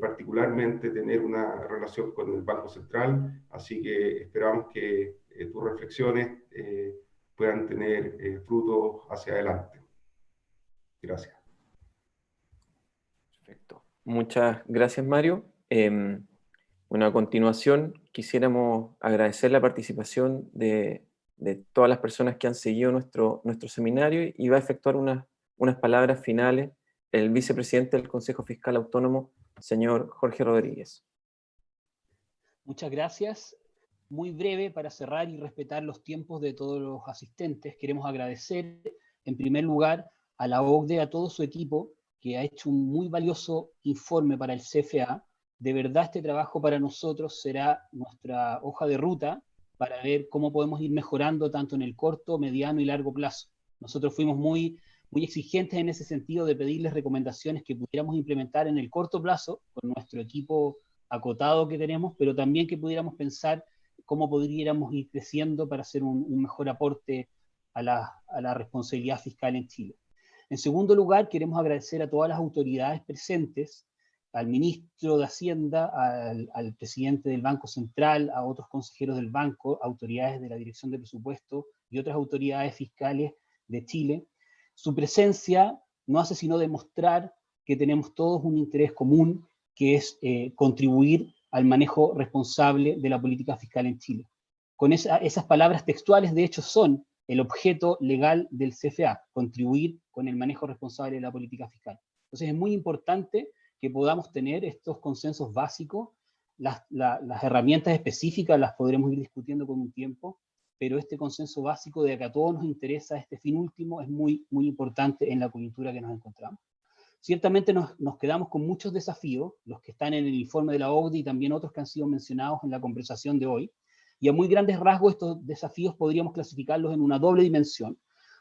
particularmente tener una relación con el Banco Central, así que esperamos que tus reflexiones puedan tener frutos hacia adelante. Gracias. Perfecto. Muchas gracias, Mario. Bueno, a continuación quisiéramos agradecer la participación de todas las personas que han seguido nuestro seminario, y va a efectuar unas palabras finales el vicepresidente del Consejo Fiscal Autónomo, señor Jorge Rodríguez. Muchas gracias. Muy breve para cerrar y respetar los tiempos de todos los asistentes. Queremos agradecer en primer lugar a la OCDE, a todo su equipo, que ha hecho un muy valioso informe para el CFA. De verdad, este trabajo para nosotros será nuestra hoja de ruta para ver cómo podemos ir mejorando tanto en el corto, mediano y largo plazo. Nosotros fuimos muy exigentes en ese sentido de pedirles recomendaciones que pudiéramos implementar en el corto plazo con nuestro equipo acotado que tenemos, pero también que pudiéramos pensar cómo podríamos ir creciendo para hacer un mejor aporte a la responsabilidad fiscal en Chile. En segundo lugar, queremos agradecer a todas las autoridades presentes, al ministro de Hacienda, al presidente del Banco Central, a otros consejeros del banco, autoridades de la Dirección de Presupuesto y otras autoridades fiscales de Chile. Su presencia no hace sino demostrar que tenemos todos un interés común, que es contribuir al manejo responsable de la política fiscal en Chile. Con esas palabras textuales, de hecho, son el objeto legal del CFA, contribuir con el manejo responsable de la política fiscal. Entonces es muy importante que podamos tener estos consensos básicos. Las herramientas específicas las podremos ir discutiendo con un tiempo, pero este consenso básico de que a todos nos interesa este fin último es muy, muy importante en la coyuntura que nos encontramos. Ciertamente nos quedamos con muchos desafíos, los que están en el informe de la OCDE y también otros que han sido mencionados en la conversación de hoy, y a muy grandes rasgos estos desafíos podríamos clasificarlos en una doble dimensión.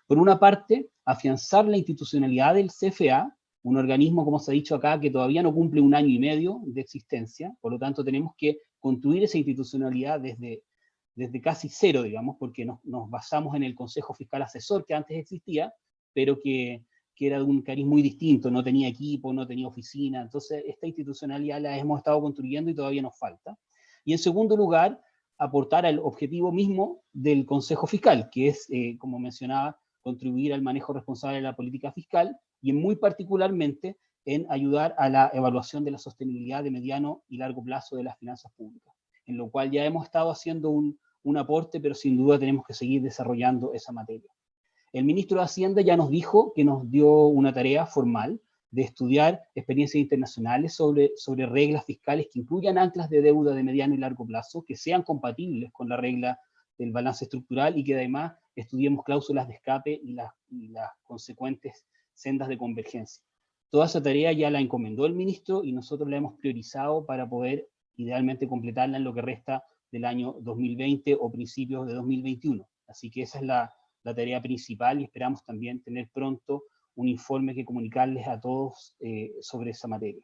Por una parte, afianzar la institucionalidad del CFA, un organismo, como se ha dicho acá, que todavía no cumple 1 año y medio de existencia, por lo tanto tenemos que construir esa institucionalidad desde casi cero, digamos, porque nos basamos en el Consejo Fiscal Asesor que antes existía, pero que era de un cariz muy distinto, no tenía equipo, no tenía oficina. Entonces esta institucionalidad la hemos estado construyendo y todavía nos falta. Y en segundo lugar, aportar al objetivo mismo del Consejo Fiscal, que es, como mencionaba, contribuir al manejo responsable de la política fiscal, y muy particularmente en ayudar a la evaluación de la sostenibilidad de mediano y largo plazo de las finanzas públicas, en lo cual ya hemos estado haciendo un aporte, pero sin duda tenemos que seguir desarrollando esa materia. El ministro de Hacienda ya nos dijo que nos dio una tarea formal de estudiar experiencias internacionales sobre reglas fiscales que incluyan anclas de deuda de mediano y largo plazo, que sean compatibles con la regla del balance estructural y que además estudiemos cláusulas de escape y las consecuentes sendas de convergencia. Toda esa tarea ya la encomendó el ministro y nosotros la hemos priorizado para poder idealmente completarla en lo que resta del año 2020 o principios de 2021. Así que esa es la tarea principal y esperamos también tener pronto un informe que comunicarles a todos sobre esa materia.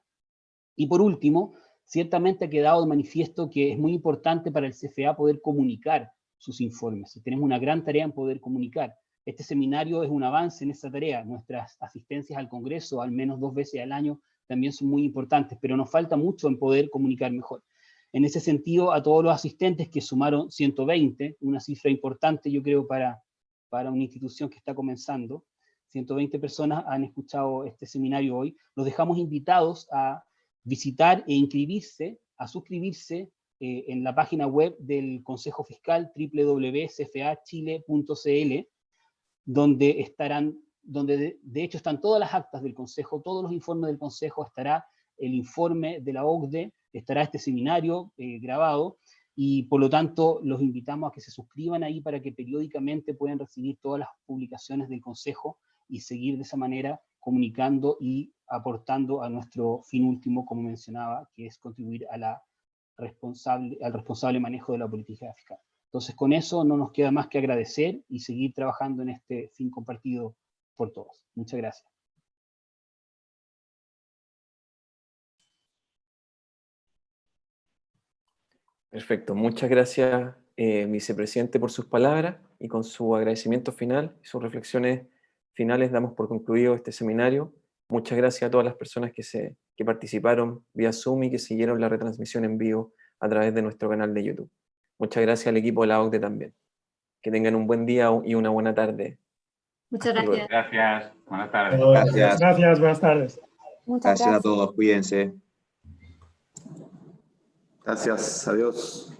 Y por último, ciertamente ha quedado de manifiesto que es muy importante para el CFA poder comunicar sus informes. Y tenemos una gran tarea en poder comunicar. Este seminario es un avance en esa tarea. Nuestras asistencias al Congreso, al menos 2 veces al año, también son muy importantes, pero nos falta mucho en poder comunicar mejor. En ese sentido, a todos los asistentes que sumaron 120, una cifra importante yo creo para una institución que está comenzando, 120 personas han escuchado este seminario hoy, los dejamos invitados a visitar e inscribirse, a suscribirse en la página web del Consejo Fiscal, www.cfachile.cl, donde de hecho están todas las actas del Consejo, todos los informes del Consejo, estará el informe de la OCDE, estará este seminario grabado, y por lo tanto los invitamos a que se suscriban ahí para que periódicamente puedan recibir todas las publicaciones del Consejo y seguir de esa manera comunicando y aportando a nuestro fin último, como mencionaba, que es contribuir al responsable manejo de la política fiscal. Entonces con eso no nos queda más que agradecer y seguir trabajando en este fin compartido por todos. Muchas gracias. Perfecto, muchas gracias, vicepresidente, por sus palabras, y con su agradecimiento final y sus reflexiones finales damos por concluido este seminario. Muchas gracias a todas las personas que participaron vía Zoom y que siguieron la retransmisión en vivo a través de nuestro canal de YouTube. Muchas gracias al equipo de la OCDE también. Que tengan un buen día y una buena tarde. Muchas gracias. Gracias, buenas tardes. Gracias. Gracias, buenas tardes. Gracias a todos, cuídense. Gracias, adiós.